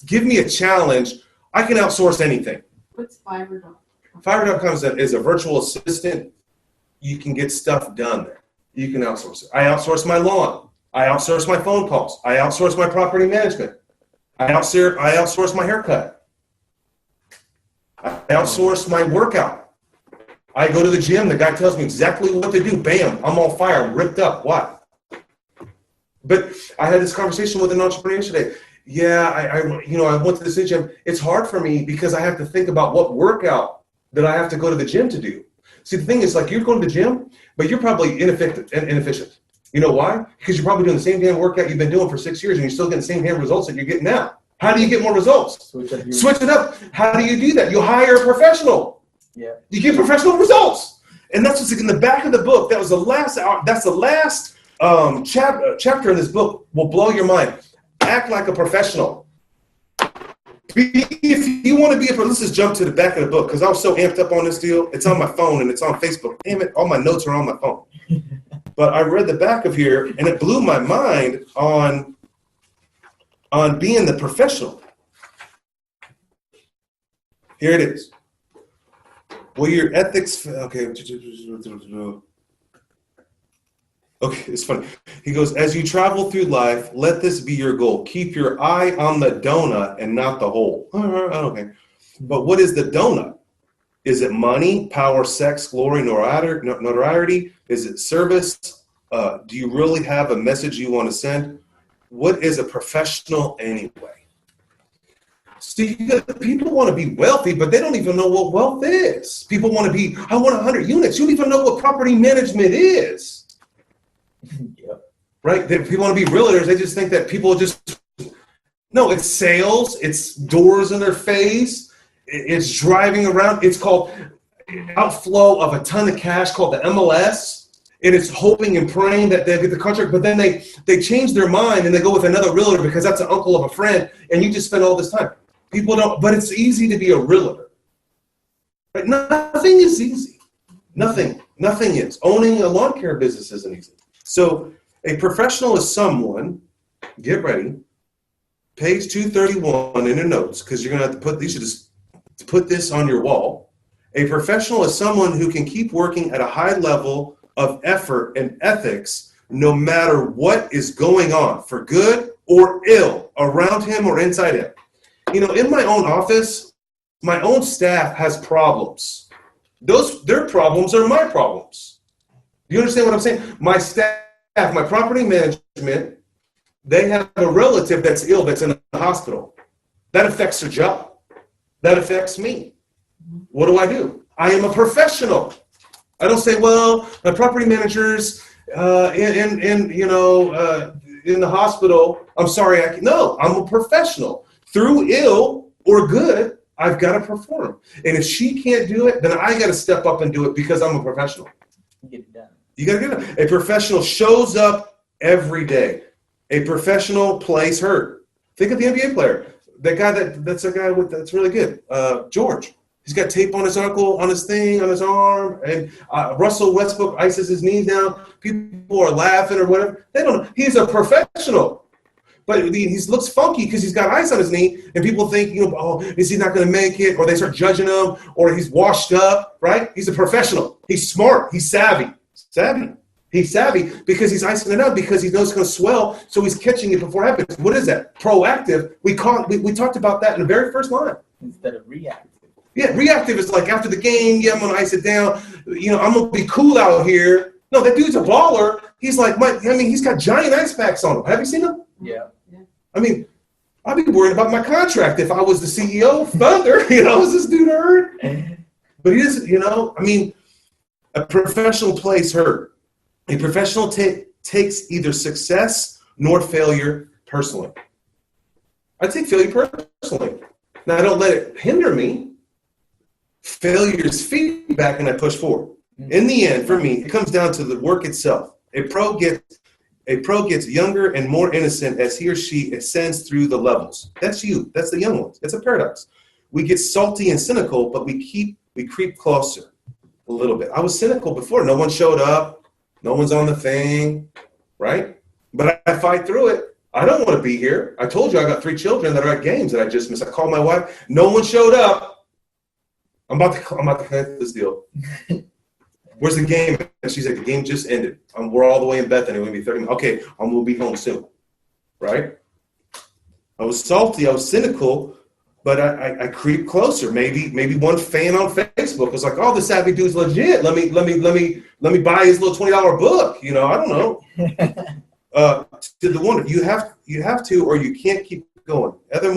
Speaker 2: give me a challenge. I can outsource anything.
Speaker 4: What's Fiverr.com?
Speaker 2: Fiverr.com is a virtual assistant. You can get stuff done there. You can outsource it. I outsource my lawn. I outsource my phone calls. I outsource my property management. I outsource my haircut. I outsource my workout. I go to the gym. The guy tells me exactly what to do. Bam, I'm on fire. I'm ripped up. Why? But I had this conversation with an entrepreneur today. Yeah, I went to the gym. It's hard for me because I have to think about what workout that I have to go to the gym to do. See, the thing is, like, you're going to the gym, but you're probably inefficient. You know why? Because you're probably doing the same damn workout you've been doing for 6 years, and you're still getting the same damn results that you're getting now. How do you get more results? Switch it up. How do you do that? You hire a professional. Yeah. You get professional results, and that's what's in the back of the book. That was the last. That's the last chapter in this book. Will blow your mind. Act like a professional. If you want to be let's just jump to the back of the book because I was so amped up on this deal. It's on my phone and it's on Facebook. Damn it, all my notes are on my phone. But I read the back of here and it blew my mind on being the professional. Here it is. Well, your ethics, okay. Okay, it's funny. He goes, as you travel through life, let this be your goal. Keep your eye on the donut and not the hole. Okay. But what is the donut? Is it money, power, sex, glory, notoriety? Is it service? Do you really have a message you want to send? What is a professional anyway? See, people want to be wealthy, but they don't even know what wealth is. People want to be, I want 100 units. You don't even know what property management is.
Speaker 3: Yep.
Speaker 2: Right? People want to be realtors. They just think that people just, no, it's sales. It's doors in their face. It's driving around. It's called outflow of a ton of cash called the MLS. And it's hoping and praying that they'll get the contract, but then they change their mind and they go with another realtor because that's an uncle of a friend, and you just spend all this time. People don't, but it's easy to be a realtor. Right? Nothing is easy. Nothing is. Owning a lawn care business isn't easy. So a professional is someone, get ready, page 231 in your notes, because you're going to have to put, you should just put this on your wall. A professional is someone who can keep working at a high level of effort and ethics no matter what is going on, for good or ill, around him or inside him. You know, in my own office, my own staff has problems. Their problems are my problems. Do you understand what I'm saying? My staff, my property management, they have a relative that's ill, that's in the hospital. That affects their job. That affects me. What do? I am a professional. I don't say, well, my property manager's in the hospital. I'm sorry. No, I'm a professional. Through ill or good, I've got to perform. And if she can't do it, then I got to step up and do it because I'm a professional.
Speaker 3: Get it done.
Speaker 2: You got to get it done. A professional shows up every day. A professional plays hurt. Think of the NBA player. That guy that's a guy that's really good. George. He's got tape on his ankle, on his thing, on his arm, and Russell Westbrook ices his knees down. People are laughing or whatever. They don't know. He's a professional. But he looks funky because he's got ice on his knee, and people think, oh, is he not going to make it? Or they start judging him, or he's washed up, right? He's a professional. He's smart. He's savvy. He's savvy because he's icing it out because he knows it's going to swell, so he's catching it before it happens. What is that? Proactive. We talked about that in the very first line.
Speaker 3: Instead of reactive.
Speaker 2: Yeah, reactive is like after the game, I'm going to ice it down. I'm going to be cool out here. No, that dude's a baller. He's like, he's got giant ice packs on him. Have you seen him?
Speaker 3: Yeah.
Speaker 2: I mean, I'd be worried about my contract if I was the CEO of Thunder. Is this dude hurt? But he isn't, a professional plays hurt. A professional takes either success nor failure personally. I take failure personally. Now, I don't let it hinder me. Failure is feedback, and I push forward. In the end, for me, it comes down to the work itself. A pro gets younger and more innocent as he or she ascends through the levels. That's you. That's the young ones. It's a paradox. We get salty and cynical, but we creep closer a little bit. I was cynical before. No one showed up. No one's on the thing, right? But I fight through it. I don't want to be here. I told you I got 3 children that are at games that I just missed. I called my wife. No one showed up. I'm about to connect this deal. Where's the game? And she's like, the game just ended. We're all the way in Bethany. We're going to be 30 minutes. Okay, we'll be home soon. Right? I was salty. I was cynical, but I creep closer. Maybe one fan on Facebook was like, oh, the savvy dude's legit. Let me buy his little $20 book. I don't know. To the wonder, you have to, or you can't keep going. Any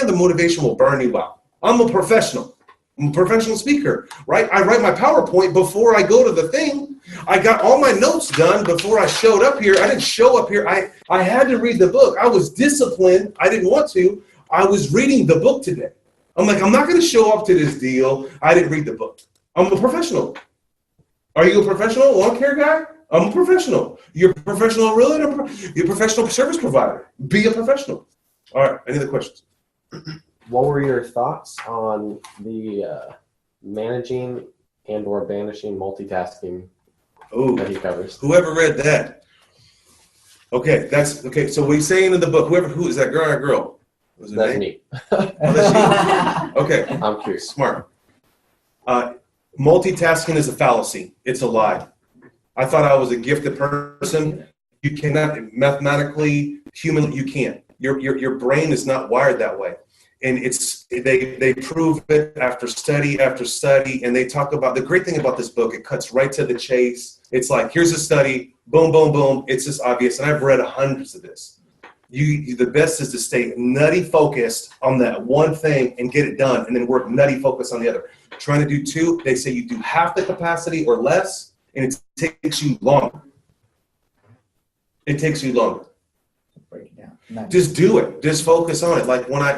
Speaker 2: other motivation will burn you out. I'm a professional. I'm a professional speaker, right? I write my PowerPoint before I go to the thing. I got all my notes done before I showed up here. I didn't show up here. I had to read the book. I was disciplined. I didn't want to. I was reading the book today. I'm like, I'm not going to show up to this deal. I didn't read the book. I'm a professional. Are you a professional lawn care guy? I'm a professional. You're a professional realtor. You're a professional service provider. Be a professional. All right. Any other questions?
Speaker 5: What were your thoughts on the managing and or banishing multitasking that he covers?
Speaker 2: Whoever read that. Okay, so what he's saying in the book, who is that girl or girl? Was it
Speaker 5: That's me.
Speaker 2: Oh, that's you? Okay.
Speaker 5: I'm curious.
Speaker 2: Smart. Multitasking is a fallacy. It's a lie. I thought I was a gifted person. You cannot mathematically, humanly, you can't. Your brain is not wired that way. And they prove it after study, and they talk about the great thing about this book. It cuts right to the chase. It's like, here's a study, boom, boom, boom. It's just obvious. And I've read hundreds of this. The best is to stay nutty focused on that one thing and get it done, and then work nutty focused on the other. Trying to do two, they say you do half the capacity or less, and it takes you longer. It takes you longer.
Speaker 3: Break it down. Nice.
Speaker 2: Just do it. Just focus on it. Like when I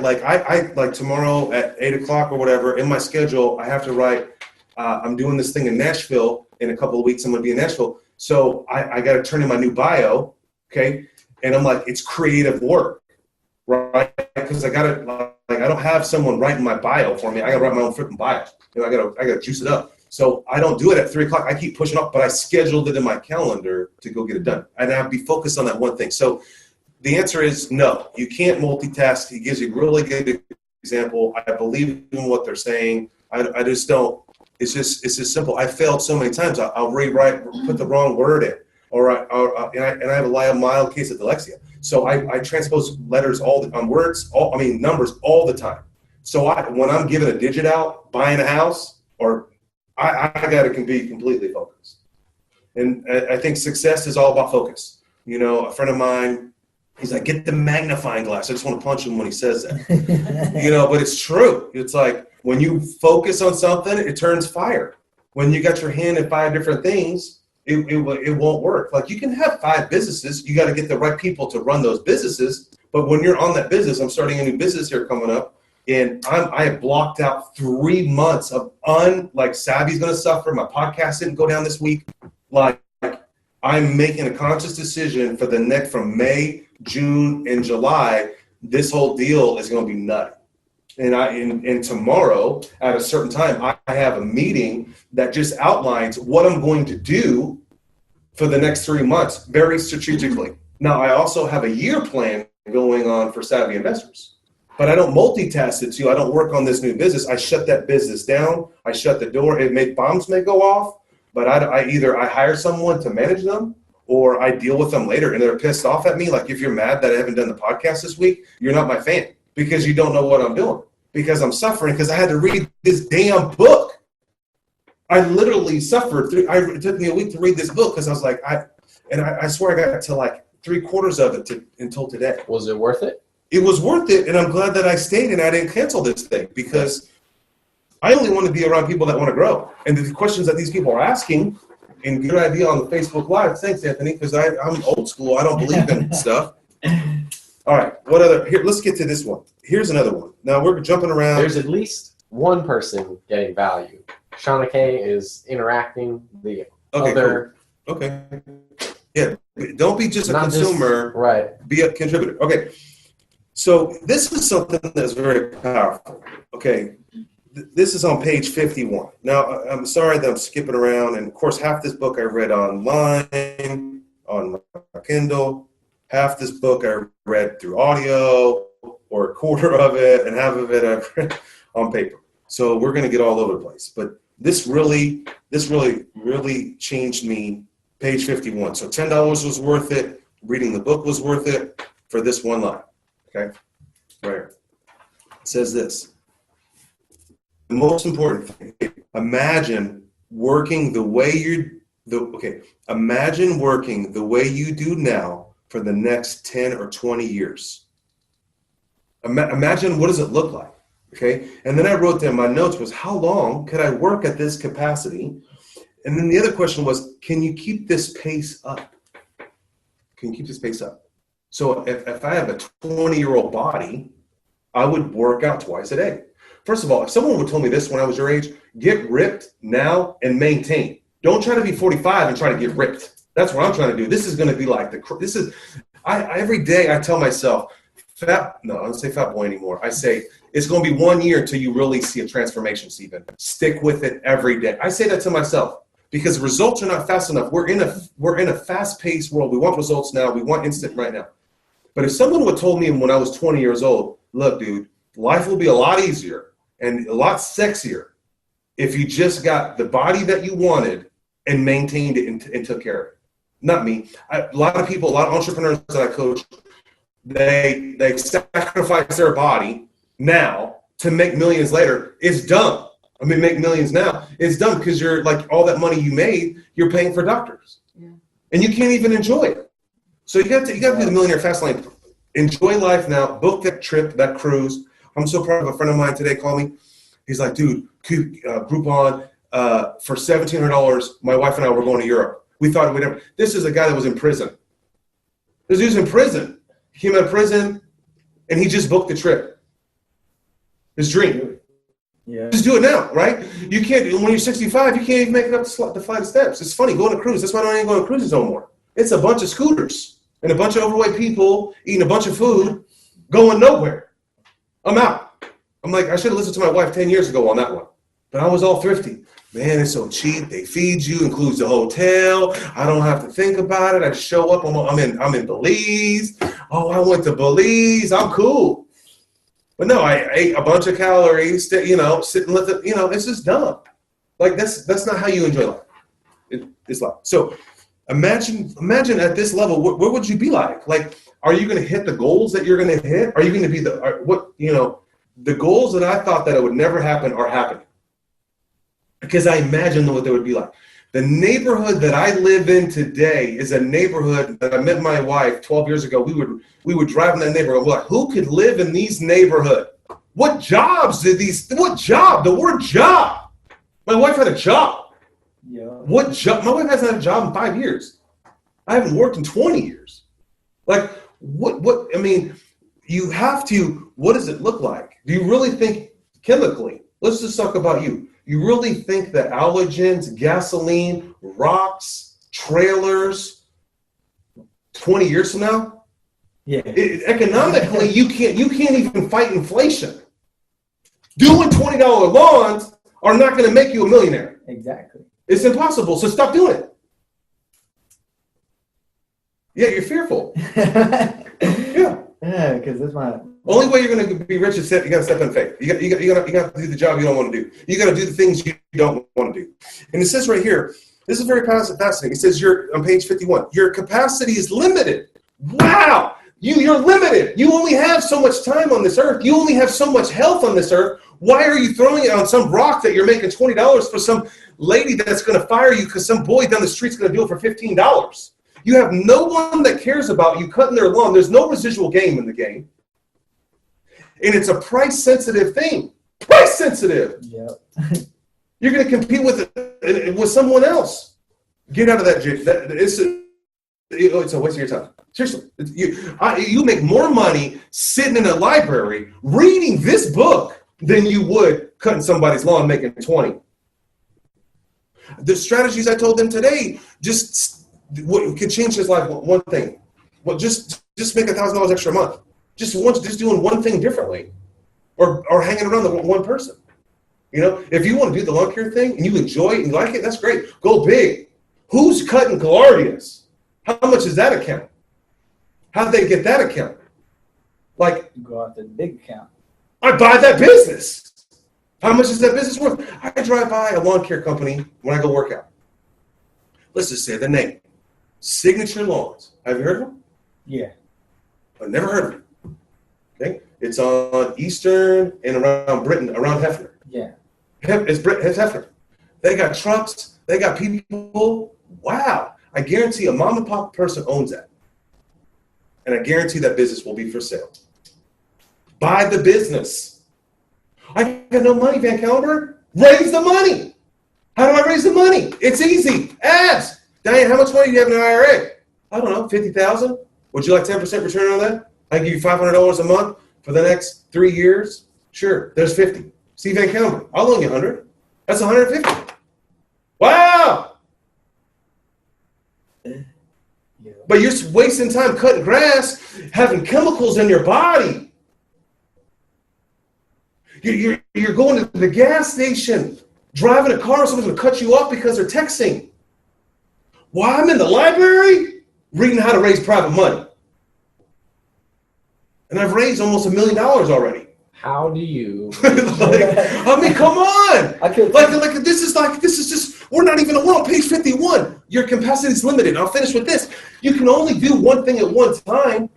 Speaker 2: tomorrow at 8:00 or whatever in my schedule, I have to write. I'm doing this thing in Nashville in a couple of weeks. I'm going to be in Nashville, so I got to turn in my new bio. Okay, and I'm like, it's creative work, right? Because I got to I don't have someone writing my bio for me. I got to write my own freaking bio. I got to juice it up. So I don't do it at 3:00. I keep pushing up, but I scheduled it in my calendar to go get it done. And I'd be focused on that one thing. So the answer is no, you can't multitask. He gives you a really good example. I believe in what they're saying. I just don't. It's just simple. I failed so many times. I'll rewrite, put the wrong word in, and I have a mild case of dyslexia. So I transpose letters numbers all the time. So when I'm giving a digit out, buying a house, or I got to be completely focused. And I think success is all about focus. You know, a friend of mine, he's like, get the magnifying glass. I just want to punch him when he says that. You know, but it's true. It's like when you focus on something, it turns fire. When you got your hand in 5 different things, it won't work. Like you can have 5 businesses. You got to get the right people to run those businesses. But when you're on that business, I'm starting a new business here coming up. And I have blocked out 3 months of Savvy's going to suffer. My podcast didn't go down this week. Like I'm making a conscious decision for from May, June, and July. This whole deal is going to be nutty. And tomorrow at a certain time, I have a meeting that just outlines what I'm going to do for the next 3 months, very strategically. Now, I also have a year plan going on for Savvy Investors. But I don't multitask it too. I don't work on this new business. I shut that business down. I shut the door. Bombs may go off, but I either hire someone to manage them or I deal with them later and they're pissed off at me. Like if you're mad that I haven't done the podcast this week, you're not my fan because you don't know what I'm doing. Because I'm suffering because I had to read this damn book. I literally suffered. It took me a week to read this book because I was like, I swear I got to like 3/4 of it until today.
Speaker 5: Was it worth it?
Speaker 2: It was worth it, and I'm glad that I stayed and I didn't cancel this thing because I only want to be around people that want to grow. And the questions that these people are asking, and good idea on the Facebook Live. Thanks, Anthony, because I'm old school. I don't believe in stuff. All right, what other? Here, let's get to this one. Here's another one. Now we're jumping around.
Speaker 5: There's at least one person getting value. Shauna K is interacting. The other.
Speaker 2: Cool. Okay. Yeah, don't be just a consumer.
Speaker 5: Right.
Speaker 2: Be a contributor. Okay. So this is something that's very powerful. Okay, this is on page 51. Now, I'm sorry that I'm skipping around, and of course, half this book I read online, on my Kindle. Half this book I read through audio, or a quarter of it, and half of it I've read on paper. So we're going to get all over the place. But this really changed me, page 51. So $10 was worth it. Reading the book was worth it for this one line. Okay, right here. It says this. The most important thing, imagine working the way you do now for the next 10 or 20 years. Imagine what does it look like, okay? And then I wrote down my notes was how long could I work at this capacity? And then the other question was, can you keep this pace up? Can you keep this pace up? So if I have a 20-year-old body, I would work out twice a day. First of all, if someone would tell me this when I was your age, get ripped now and maintain. Don't try to be 45 and try to get ripped. That's what I'm trying to do. This is going to be like every day I tell myself, I don't say fat boy anymore. I say, it's going to be 1 year until you really see a transformation, Stephen. Stick with it every day. I say that to myself because results are not fast enough. We're in a fast-paced world. We want results now. We want instant right now. But if someone would have told me when I was 20 years old, look, dude, life will be a lot easier and a lot sexier if you just got the body that you wanted and maintained it and took care of it. Not me. A lot of entrepreneurs that I coach, they sacrifice their body now to make millions later. It's dumb. I mean, make millions now. It's dumb because you're like all that money you made, you're paying for doctors. Yeah. And you can't even enjoy it. So you got to do the millionaire fast lane Enjoy life now. Book that trip, that cruise. I'm so proud of a friend of mine today called me. He's like, dude, Groupon, for $1,700, my wife and I were going to Europe. We thought we'd ever. This is a guy that was in prison. This dude's in prison. He came out of prison, and he just booked the trip. His dream.
Speaker 3: Yeah.
Speaker 2: Just do it now, right? You can't, when you're 65, you can't even make it up the flight of steps. It's funny, going to cruise. That's why I don't even go on cruises no more. It's a bunch of scooters and a bunch of overweight people eating a bunch of food, going nowhere. I'm out. I'm like, I should have listened to my wife 10 years ago on that one. But I was all thrifty. Man, it's so cheap. They feed you, includes the hotel. I don't have to think about it. I just show up. I'm in Belize. Oh, I went to Belize. I'm cool. But no, I ate a bunch of calories, sitting with it. This is dumb. Like, that's not how you enjoy life. It's life. So imagine at this level, what would you be like? Like, are you going to hit the goals that you're going to hit? Are you going to be the goals that I thought that it would never happen are happening? Because I imagined what they would be like. The neighborhood that I live in today is a neighborhood that I met my wife 12 years ago. We would drive in that neighborhood. We're like, who could live in these neighborhoods? What jobs what job? The word job. My wife had a job.
Speaker 3: Yeah.
Speaker 2: What job? My wife hasn't had a job in 5 years. I haven't worked in 20 years. Like, you have to, what does it look like? Do you really think chemically? Let's just talk about you. You really think that allergens, gasoline, rocks, trailers, 20 years from now?
Speaker 3: Yeah.
Speaker 2: Economically, you can't even fight inflation. Doing $20 lawns are not going to make you a millionaire.
Speaker 3: Exactly.
Speaker 2: It's impossible, so stop doing it. Yeah, you're fearful. Yeah.
Speaker 3: Yeah, because that's my
Speaker 2: only way you're going to be rich is you got to step in faith. You got to do the job you don't want to do. You got to do the things you don't want to do. And it says right here, this is very fascinating. It says on page 51, your capacity is limited. Wow, you're limited. You only have so much time on this earth. You only have so much health on this earth. Why are you throwing it on some rock that you're making $20 for some lady that's going to fire you because some boy down the street's going to do it for $15? You have no one that cares about you cutting their lawn. There's no residual game in the game. And it's a price-sensitive thing. Price-sensitive.
Speaker 3: Yep.
Speaker 2: You're going to compete with someone else. Get out of that. It's a waste of your time. Seriously. You make more money sitting in a library reading this book than you would cutting somebody's lawn making 20. The strategies I told them today what could change his life. One thing. Well, just make $1,000 extra a month. Just doing one thing differently, or hanging around the one person. If you want to do the lawn care thing and you enjoy it and you like it, that's great. Go big. Who's cutting Galardias? How much does that account? How'd they get that account? Like,
Speaker 3: You go out to the big account.
Speaker 2: I buy that business. How much is that business worth? I drive by a lawn care company when I go work out. Let's just say the name. Signature Lawns. Have you heard of them?
Speaker 3: Yeah.
Speaker 2: I've never heard of them. Okay, it's on Eastern and around Britain, around Hefner.
Speaker 3: Yeah.
Speaker 2: It's Hefner. They got trucks. They got people. Wow. I guarantee a mom and pop person owns that. And I guarantee that business will be for sale. Buy the business. I got no money, VanCauwenbergh. Raise the money. How do I raise the money? It's easy. Ads. Diane, how much money do you have in an IRA? I don't know, $50,000. Would you like 10% return on that? I give you $500 a month for the next 3 years. Sure, there's 50. See VanCauwenbergh, I'll loan you 100. That's 150. Wow.
Speaker 3: Yeah.
Speaker 2: But you're wasting time cutting grass, having chemicals in your body. You're going to the gas station, driving a car, someone's going to cut you off because they're texting. While I'm in the library, reading how to raise private money. And I've raised almost $1 million already.
Speaker 5: How do you?
Speaker 2: Come on! This is just. We're on page 51. Your capacity is limited. I'll finish with this. You can only do one thing at one time.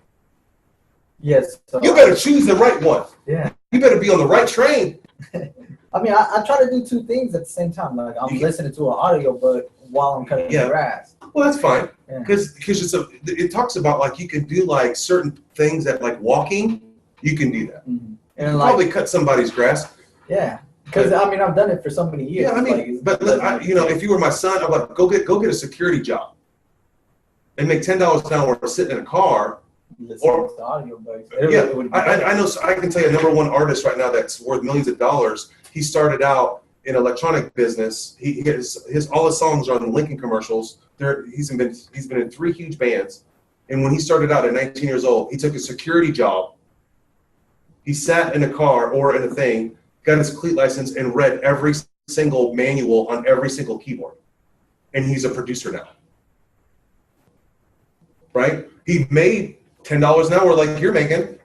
Speaker 3: Yes. So
Speaker 2: You better choose the right one.
Speaker 3: Yeah.
Speaker 2: You better be on the right train.
Speaker 3: I try to do two things at the same time. Like I'm listening to an audiobook while I'm cutting
Speaker 2: Yeah.
Speaker 3: the grass.
Speaker 2: Well, that's fine
Speaker 3: Yeah.
Speaker 2: because it talks about like you can do like certain things that like walking, you can do that.
Speaker 3: Mhm.
Speaker 2: You
Speaker 3: And
Speaker 2: can
Speaker 3: like,
Speaker 2: probably cut somebody's grass.
Speaker 3: yeah, because I mean I've done it for so many years.
Speaker 2: Yeah, I mean, but if you were my son, I'm like, go get a security job and make $10 an hour sitting in a car.
Speaker 3: Listen
Speaker 2: or-
Speaker 3: to the audiobooks.
Speaker 2: Yeah, I know. I can tell you a number one artist right now that's worth millions of dollars. He started out in electronic business. All his songs are on the Lincoln commercials. He's been in 3 huge bands, and when he started out at 19 years old, he took a security job. He sat in a car or in a thing, got his cleat license, and read every single manual on every single keyboard, and he's a producer now. Right? He made $10 an hour like you're making,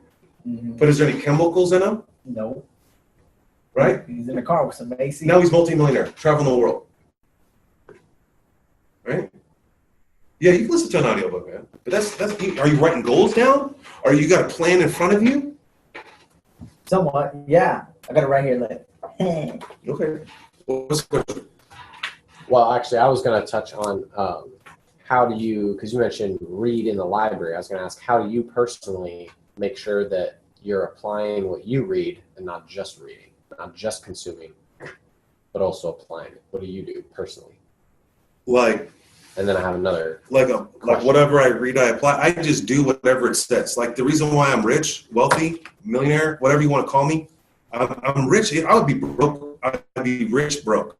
Speaker 2: but is there any chemicals in him?
Speaker 3: No.
Speaker 2: Right?
Speaker 3: He's in the car with some AC.
Speaker 2: Now he's multi-millionaire, traveling the world. Right? Yeah, you can listen to an audiobook, man. But that's are you writing goals down? Or you got a plan in front of you?
Speaker 3: Somewhat, yeah. I got it right here. Like,
Speaker 2: Okay. What's the question?
Speaker 5: Well, actually, I was going to touch on how do you, because you mentioned read in the library. I was going to ask, how do you personally make sure that you're applying what you read and not just reading, not just consuming, but also applying it? What do you do personally?
Speaker 2: Like
Speaker 5: And then I have another.
Speaker 2: like whatever I read, I apply. I just do whatever it says. Like the reason why I'm rich, wealthy, millionaire, whatever you want to call me, I'm rich. I would be broke. I'd be rich broke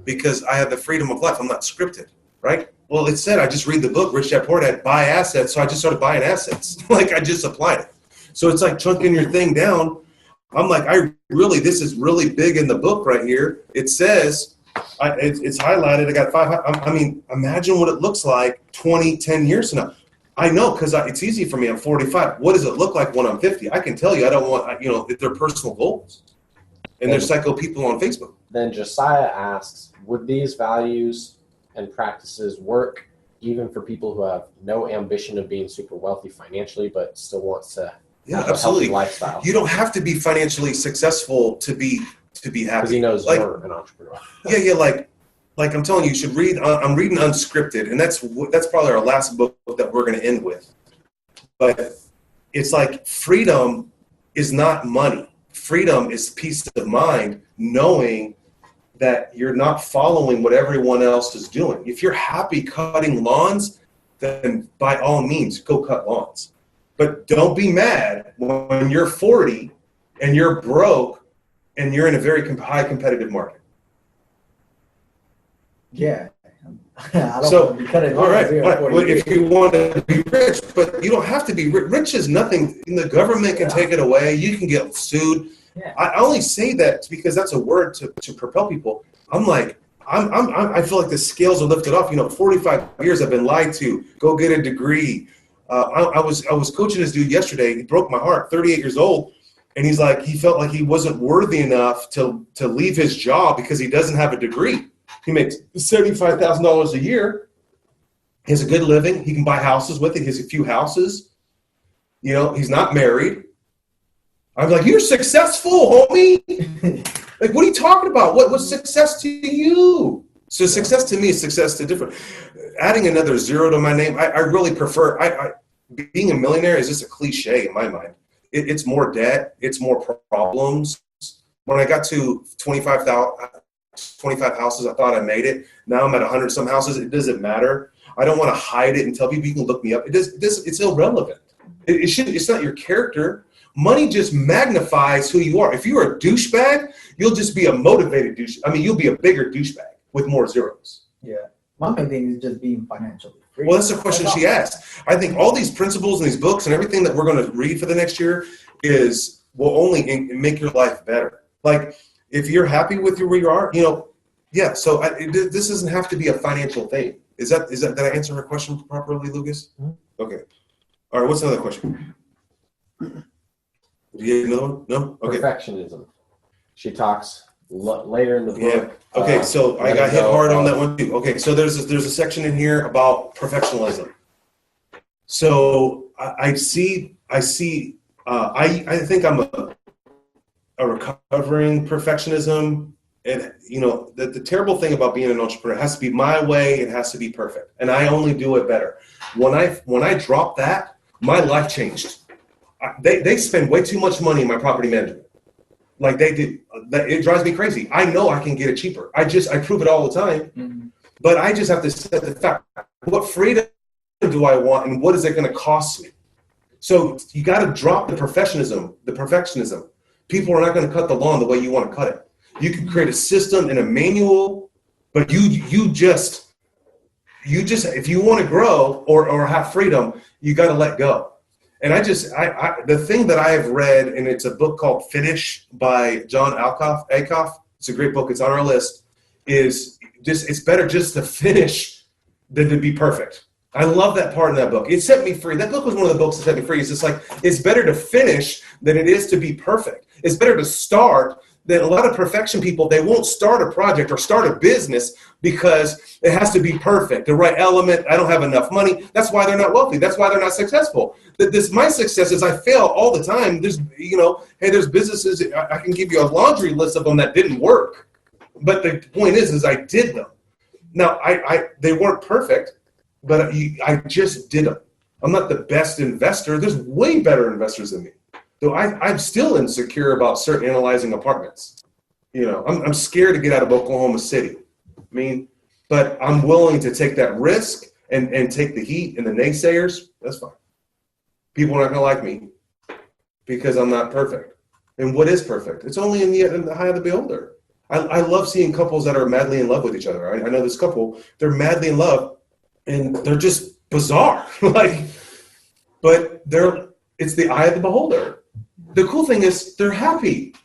Speaker 2: because I have the freedom of life. I'm not scripted, right? Well, it said I just read the book, Rich Dad Poor Dad, buy assets. So I just started buying assets. Like I just applied it. So it's like chunking your thing down. I'm like, this is really big in the book right here. It says, it's highlighted. I got 5. I mean, imagine what it looks like 10 years from now. I know because it's easy for me. I'm 45. What does it look like when I'm 50? I can tell you. I don't want, they're personal goals. And they're psycho people on Facebook.
Speaker 5: Then Josiah asks, would these values and practices work even for people who have no ambition of being super wealthy financially, but still wants to have
Speaker 2: absolutely.
Speaker 5: a healthy lifestyle?
Speaker 2: You don't have to be financially successful to be happy.
Speaker 5: Because he knows
Speaker 2: like,
Speaker 5: you're an entrepreneur.
Speaker 2: Yeah, like I'm telling you, you should read. I'm reading Unscripted, and that's probably our last book that we're going to end with. But it's like freedom is not money. Freedom is peace of mind, knowing that you're not following what everyone else is doing. If you're happy cutting lawns, then by all means, go cut lawns. But don't be mad when you're 40 and you're broke and you're in a very high competitive market.
Speaker 3: yeah. I don't want to be cutting
Speaker 2: all right.
Speaker 3: lawns.
Speaker 2: Well, if you want to be rich, but you don't have to be rich. Rich is nothing. The government can take it away. You can get sued.
Speaker 3: Yeah.
Speaker 2: I only say that because that's a word to propel people. I'm like, I feel like the scales are lifted off. 45 years I've been lied to. Go get a degree. I was coaching this dude yesterday. He broke my heart. 38 years old, and he's like, he felt like he wasn't worthy enough to leave his job because he doesn't have a degree. He makes $75,000 a year. He has a good living. He can buy houses with it. He has a few houses. He's not married. I'm like, you're successful, homie. Like, what are you talking about? What's success to you? So success to me is success to different. Adding another zero to my name, I really prefer. Being a millionaire is just a cliche in my mind. It's more debt. It's more problems. When I got to 25 houses, I thought I made it. Now I'm at 100 some houses. It doesn't matter. I don't want to hide it and tell people you can look me up. It's irrelevant. It's not your character. Money just magnifies who you are. If you're a douchebag, you'll just be a motivated douche. I mean, you'll be a bigger douchebag with more zeros.
Speaker 3: Yeah. My main thing is just being financially free.
Speaker 2: Well, that's the question she asked. I think all these principles and these books and everything that we're going to read for the next year will only make your life better. Like, if you're happy with where you are, yeah. So this doesn't have to be a financial thing. Is that? Did I answer her question properly, Lucas? Mm-hmm. Okay. All right. What's another question? Do you have another one? No? Okay.
Speaker 5: Perfectionism. She talks later in the book.
Speaker 2: Yeah. Okay, so I got hit hard on that one too. Okay, so there's a section in here about professionalism. So I think I'm a recovering perfectionism. And the terrible thing about being an entrepreneur, it has to be my way. It has to be perfect, and I only do it better. When I dropped that, my life changed. They spend way too much money in my property management. Like they do. It drives me crazy. I know I can get it cheaper. I prove it all the time. Mm-hmm. But I just have to set the fact, what freedom do I want and what is it going to cost me? So you got to drop the perfectionism. People are not going to cut the lawn the way you want to cut it. You can create a system and a manual, but you just if you want to grow or have freedom, you got to let go. And the thing that I have read, and it's a book called Finish by John Acuff. It's a great book. It's on our list. It's better just to finish than to be perfect. I love that part in that book. It set me free. That book was one of the books that set me free. It's just like, it's better to finish than it is to be perfect. It's better to start than a lot of perfection people. They won't start a project or start a business because it has to be perfect. The right element. I don't have enough money. That's why they're not wealthy. That's why they're not successful. My success is I fail all the time. There's businesses. I can give you a laundry list of them that didn't work. But the point is I did them. Now, they weren't perfect, but I just did them. I'm not the best investor. There's way better investors than me. So I'm still insecure about analyzing apartments. I'm scared to get out of Oklahoma City. But I'm willing to take that risk and take the heat and the naysayers. That's fine. People are not going to like me because I'm not perfect. And what is perfect? It's only in the eye of the beholder. I love seeing couples that are madly in love with each other. I know this couple, they're madly in love and they're just bizarre. But it's the eye of the beholder. The cool thing is they're happy.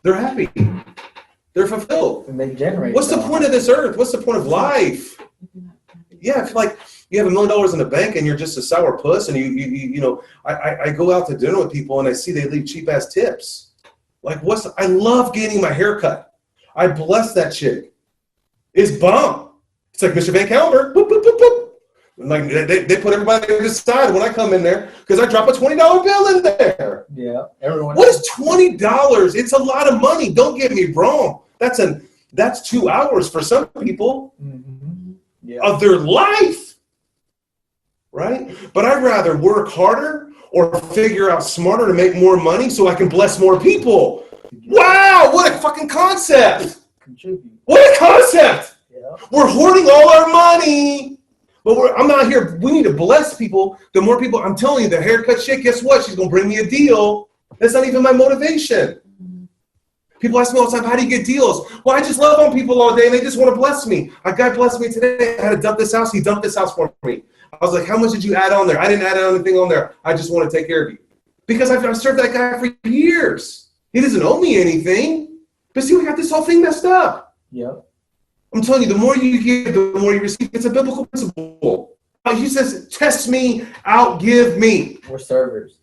Speaker 2: They're fulfilled.
Speaker 3: And they generate.
Speaker 2: What's the point of this earth? What's the point of life? Yeah, if you have $1 million in the bank and you're just a sour puss, and I go out to dinner with people and I see they leave cheap ass tips. I love getting my hair cut. I bless that chick. It's bomb. It's like Mr. VanCauwenbergh. Boop, boop, boop, boop. Like they put everybody to the side when I come in there because I drop a $20 bill in there.
Speaker 3: Yeah, everyone.
Speaker 2: What is $20? It's a lot of money. Don't get me wrong. That's 2 hours for some people of their life, right? But I'd rather work harder or figure out smarter to make more money so I can bless more people. Wow, what a fucking concept! What a concept! Yeah. We're hoarding all our money. But I'm not here. We need to bless people. The more people, I'm telling you, the haircut chick, guess what? She's going to bring me a deal. That's not even my motivation. People ask me all the time, how do you get deals? Well, I just love on people all day and they just want to bless me. A guy blessed me today. I had to dump this house. He dumped this house for me. I was like, how much did you add on there? I didn't add anything on there. I just want to take care of you. Because I've served that guy for years. He doesn't owe me anything. But see, we got this whole thing messed up.
Speaker 3: Yep.
Speaker 2: I'm telling you, the more you give, the more you receive. It's a biblical principle. He says, test me, outgive me.
Speaker 3: We're servers.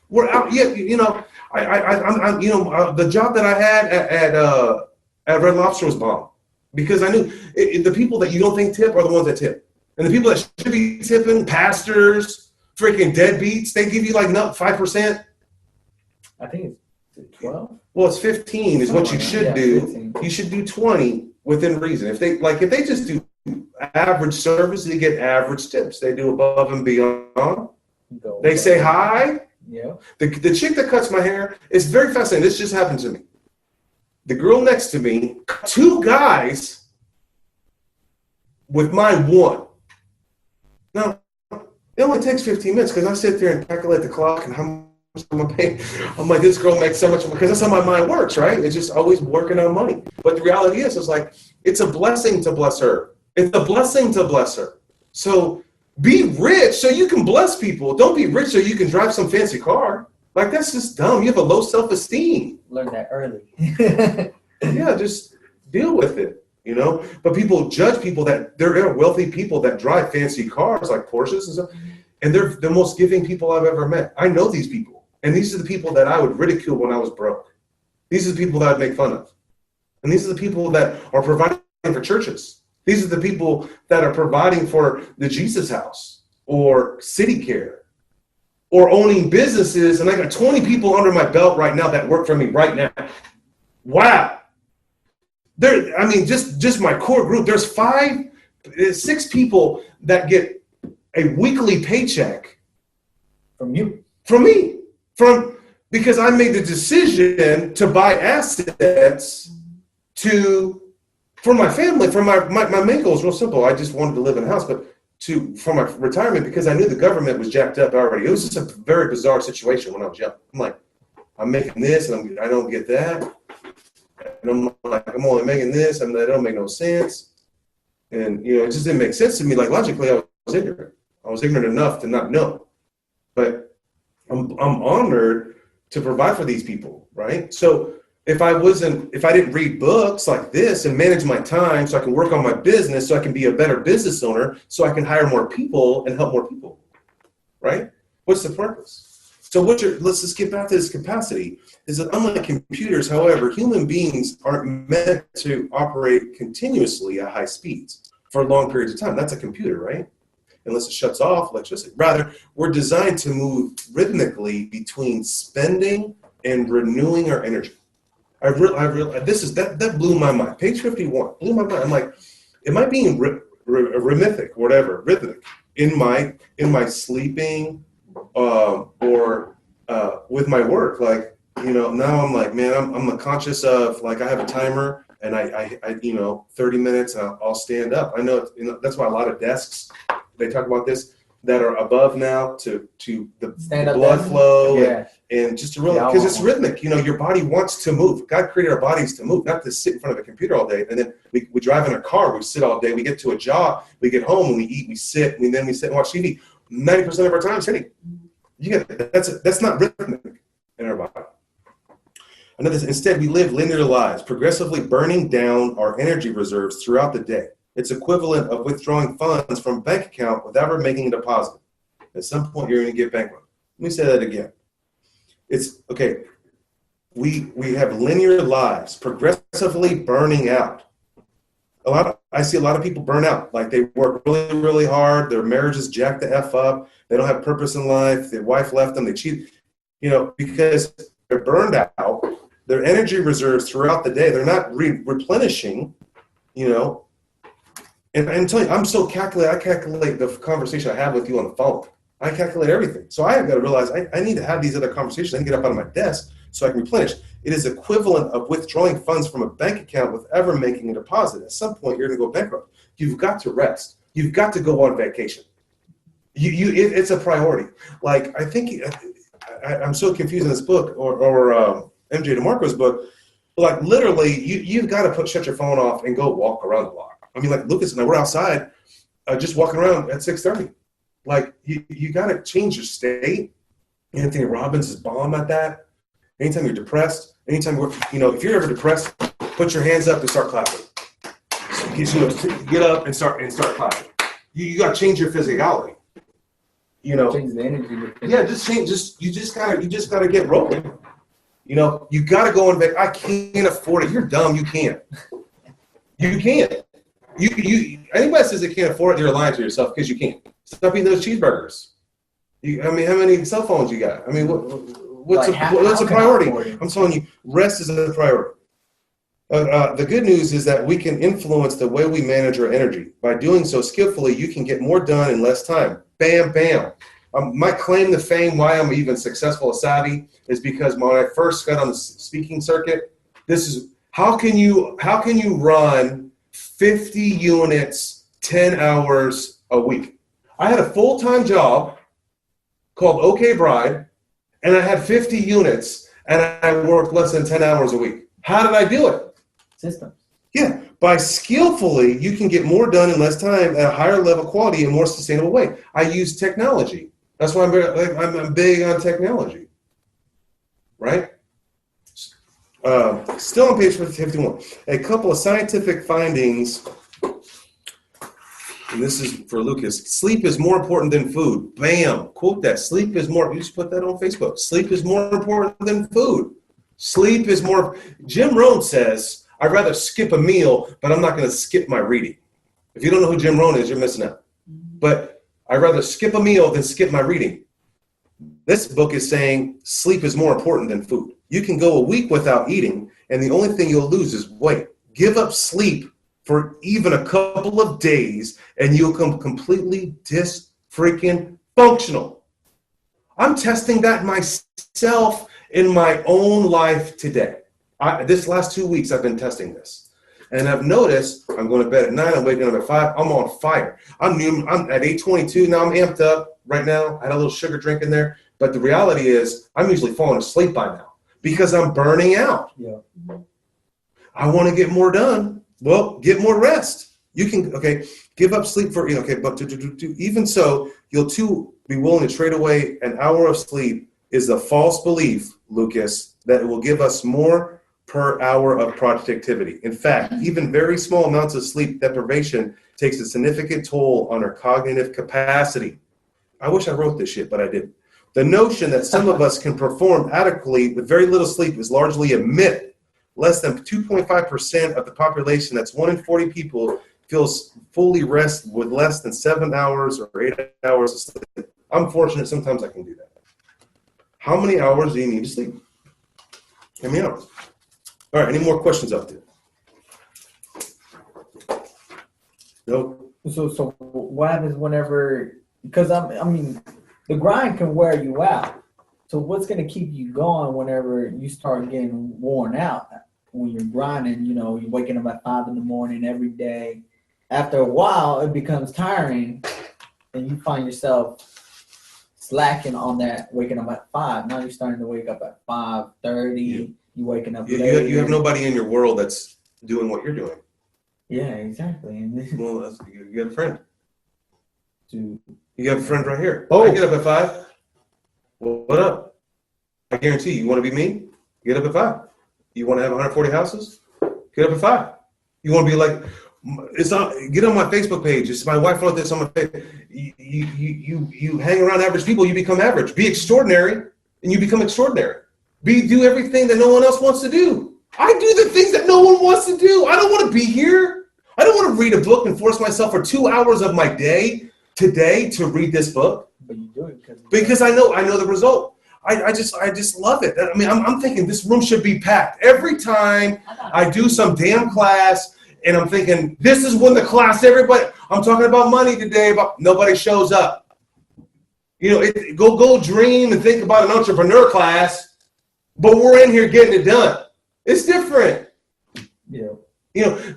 Speaker 2: We're out. Yeah, I'm the job that I had at Red Lobster was bomb because I knew the people that you don't think tip are the ones that tip, and the people that should be tipping, pastors, freaking deadbeats, they give you like 5%.
Speaker 3: I think it's 12.
Speaker 2: Well, it's 15 is what you should do. 15. You should do 20 within reason. If they just do average service, they get average tips. They do above and beyond. They say hi.
Speaker 3: Yeah.
Speaker 2: The chick that cuts my hair is very fascinating. This just happened to me. The girl next to me, 2 guys with my one. Now, it only takes 15 minutes because I sit there and calculate the clock and how much I'm going to pay. I'm like, this girl makes so much because that's how my mind works, right? It's just always working on money. But the reality is, it's a blessing to bless her. It's a blessing to bless her. So be rich so you can bless people. Don't be rich so you can drive some fancy car. That's just dumb. You have a low self-esteem.
Speaker 3: Learn that early.
Speaker 2: Yeah, just deal with it, But people judge people that they're wealthy people that drive fancy cars like Porsches and stuff. And they're the most giving people I've ever met. I know these people. And these are the people that I would ridicule when I was broke. These are the people that I'd make fun of. And these are the people that are providing for churches. These are the people that are providing for the Jesus House or City Care or owning businesses. And I got 20 people under my belt right now that work for me right now. Wow. I mean, just my core group, there's 6 people that get a weekly paycheck
Speaker 3: From you.
Speaker 2: from me, because I made the decision to buy assets for my family. For my main goal is real simple. I just wanted to live in a house, but for my retirement, because I knew the government was jacked up already. It was just a very bizarre situation when I was young. I'm like, I'm making this and I don't get that. And I'm like, I'm only making this and that don't make no sense. And, you know, it just didn't make sense to me. Like, logically, I was ignorant. I was ignorant enough to not know. But I'm honored to provide for these people, right? So if I didn't read books like this and manage my time so I can work on my business, so I can be a better business owner, so I can hire more people and help more people, right? What's the purpose? So let's just get back to this capacity. Is that unlike computers, however, human beings aren't meant to operate continuously at high speeds for long periods of time. That's a computer, right? Unless it shuts off electricity. Rather, we're designed to move rhythmically between spending and renewing our energy. I realized that blew my mind. Page 51 blew my mind. I'm like, am I being rhythmic in my sleeping or with my work? Like, you know, now I'm like, man, I'm conscious of, like, I have a timer and I 30 minutes and I'll stand up. I know, that's why a lot of desks, they talk about this, that are above now to the blood flow. Yeah. And just to realize, because it's rhythmic, you know, your body wants to move. God created our bodies to move, not to sit in front of a computer all day. And then we drive in a car, we sit all day, we get to a job, we get home and we eat, we sit, and then we sit and watch TV. 90% of our time sitting. That's not rhythmic in our body. Instead, we live linear lives, progressively burning down our energy reserves throughout the day. It's equivalent of withdrawing funds from a bank account without ever making a deposit. At some point, you're going to get bankrupt. Let me say that again. It's okay. We have linear lives, progressively burning out. I see a lot of people burn out. Like, they work really, really hard. Their marriage is jacked the F up. They don't have purpose in life. Their wife left them. They cheat, because they're burned out. Their energy reserves throughout the day, they're not replenishing, And I'm telling you, I'm so calculated. I calculate the conversation I have with you on the phone. I calculate everything. So I have got to realize I need to have these other conversations. I can get up out of my desk so I can replenish. It is equivalent of withdrawing funds from a bank account with ever making a deposit. At some point, you're going to go bankrupt. You've got to rest. You've got to go on vacation. It's a priority. Like, I think I'm so confused in this book or MJ DeMarco's book. Like, literally, you've got to shut your phone off and go walk around the block. I mean, like, Lucas and I, we're outside just walking around at 6:30. Like, you got to change your state. Anthony Robbins is bomb at that. Anytime you're depressed, anytime if you're ever depressed, put your hands up and start clapping. Get up and start clapping. You got to change your physicality.
Speaker 3: Change the energy.
Speaker 2: Yeah, you just gotta get rolling. You gotta go on vacation. I can't afford it. You're dumb. You can't. You can't. Anybody says they can't afford it, you're lying to yourself, because you can't. Stop eating those cheeseburgers. How many cell phones you got? I mean, what's a priority? I'm telling you, rest is a priority. The good news is that we can influence the way we manage our energy. By doing so skillfully, you can get more done in less time. Bam, bam. My claim to fame, why I'm even successful at Savvy, is because when I first got on the speaking circuit, this is how can you run 50 units, 10 hours a week? I had a full-time job called OK Bride, and I had 50 units, and I worked less than 10 hours a week. How did I do it?
Speaker 3: Systems. Yeah.
Speaker 2: By skillfully, you can get more done in less time at a higher level quality and more sustainable way. I use technology. That's why I'm big on technology, right? Still on page 51. A couple of scientific findings, and this is for Lucas. Sleep is more important than food. Bam, quote that. Sleep is more, you should put that on Facebook. Sleep is more important than food. Sleep is more, Jim Rohn says, I'd rather skip a meal, but I'm not going to skip my reading. If you don't know who Jim Rohn is, you're missing out. But I'd rather skip a meal than skip my reading. This book is saying sleep is more important than food. You can go a week without eating, and the only thing you'll lose is weight. Give up sleep for even a couple of days and you'll come completely freaking functional. I'm testing that myself in my own life today. This last 2 weeks, I've been testing this. And I've noticed I'm going to bed at 9, I'm waking up at 5, I'm on fire. I'm at 8:22, now I'm amped up right now. I had a little sugar drink in there. But the reality is I'm usually falling asleep by now because I'm burning out.
Speaker 3: Yeah.
Speaker 2: I want to get more done. Well, get more rest. You can, give up sleep for, but even so, you'll too be willing to trade away an hour of sleep is the false belief, Lucas, that it will give us more per hour of productivity. In fact, even very small amounts of sleep deprivation takes a significant toll on our cognitive capacity. I wish I wrote this shit, but I didn't. The notion that some of us can perform adequately with very little sleep is largely a myth. Less than 2.5% of the population, that's 1 in 40 people, feels fully rest with less than 7 hours or 8 hours of sleep. I'm fortunate sometimes I can do that. How many hours do you need to sleep? How many hours? All right, any more questions out there? No?
Speaker 3: So what happens whenever, because the grind can wear you out. So what's going to keep you going whenever you start getting worn out? When you're grinding, you're waking up at 5 in the morning every day. After a while, it becomes tiring, and you find yourself slacking on that, waking up at 5. Now you're starting to wake up at 5:30.
Speaker 2: Yeah.
Speaker 3: You're waking up
Speaker 2: You have nobody in your world that's doing what you're doing.
Speaker 3: Yeah, exactly. And then,
Speaker 2: Well, you have a friend.
Speaker 3: dude,
Speaker 2: You have a friend right here.
Speaker 3: Oh.
Speaker 2: I get up at 5. Well, what up? I guarantee you want to be me? Get up at 5. You want to have 140 houses? Get up at 5. You want to be like, get on my Facebook page. It's my wife wrote this on my page. You hang around average people, you become average. Be extraordinary, and you become extraordinary. Do everything that no one else wants to do. I do the things that no one wants to do. I don't want to be here. I don't want to read a book and force myself for 2 hours of my day today to read this book.
Speaker 3: but you do it
Speaker 2: Because I know the result. I just love it. I mean, I'm thinking this room should be packed. Every time I do some damn class and I'm thinking, this is when the class, I'm talking about money today, but nobody shows up. Go dream and think about an entrepreneur class, but we're in here getting it done. It's different.
Speaker 3: Yeah.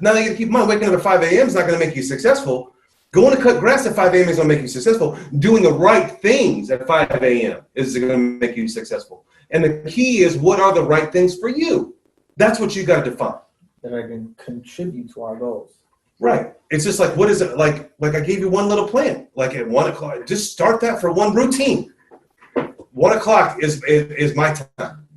Speaker 2: Now you got to keep in mind, waking up at 5 a.m. is not going to make you successful. Going to cut grass at 5 a.m. is going to make you successful. Doing the right things at 5 a.m. is going to make you successful. And the key is, what are the right things for you? That's what you got to define.
Speaker 3: That I can contribute to our goals.
Speaker 2: Right. It's just like, what is it? Like I gave you one little plan. Like at 1 o'clock, just start that for one routine. 1 o'clock is my time.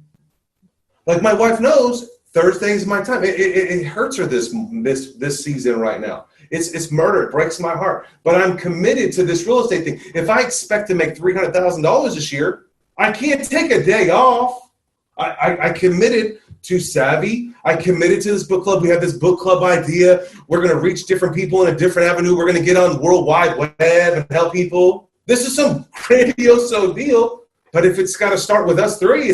Speaker 2: Like my wife knows Thursday is my time. It hurts her this season right now. It's murder. It breaks my heart. But I'm committed to this real estate thing. If I expect to make $300,000 this year, I can't take a day off. I committed to Savvy. I committed to this book club. We have this book club idea. We're going to reach different people in a different avenue. We're going to get on the World Wide Web and help people. This is some grandiose deal. But if it's got to start with us three,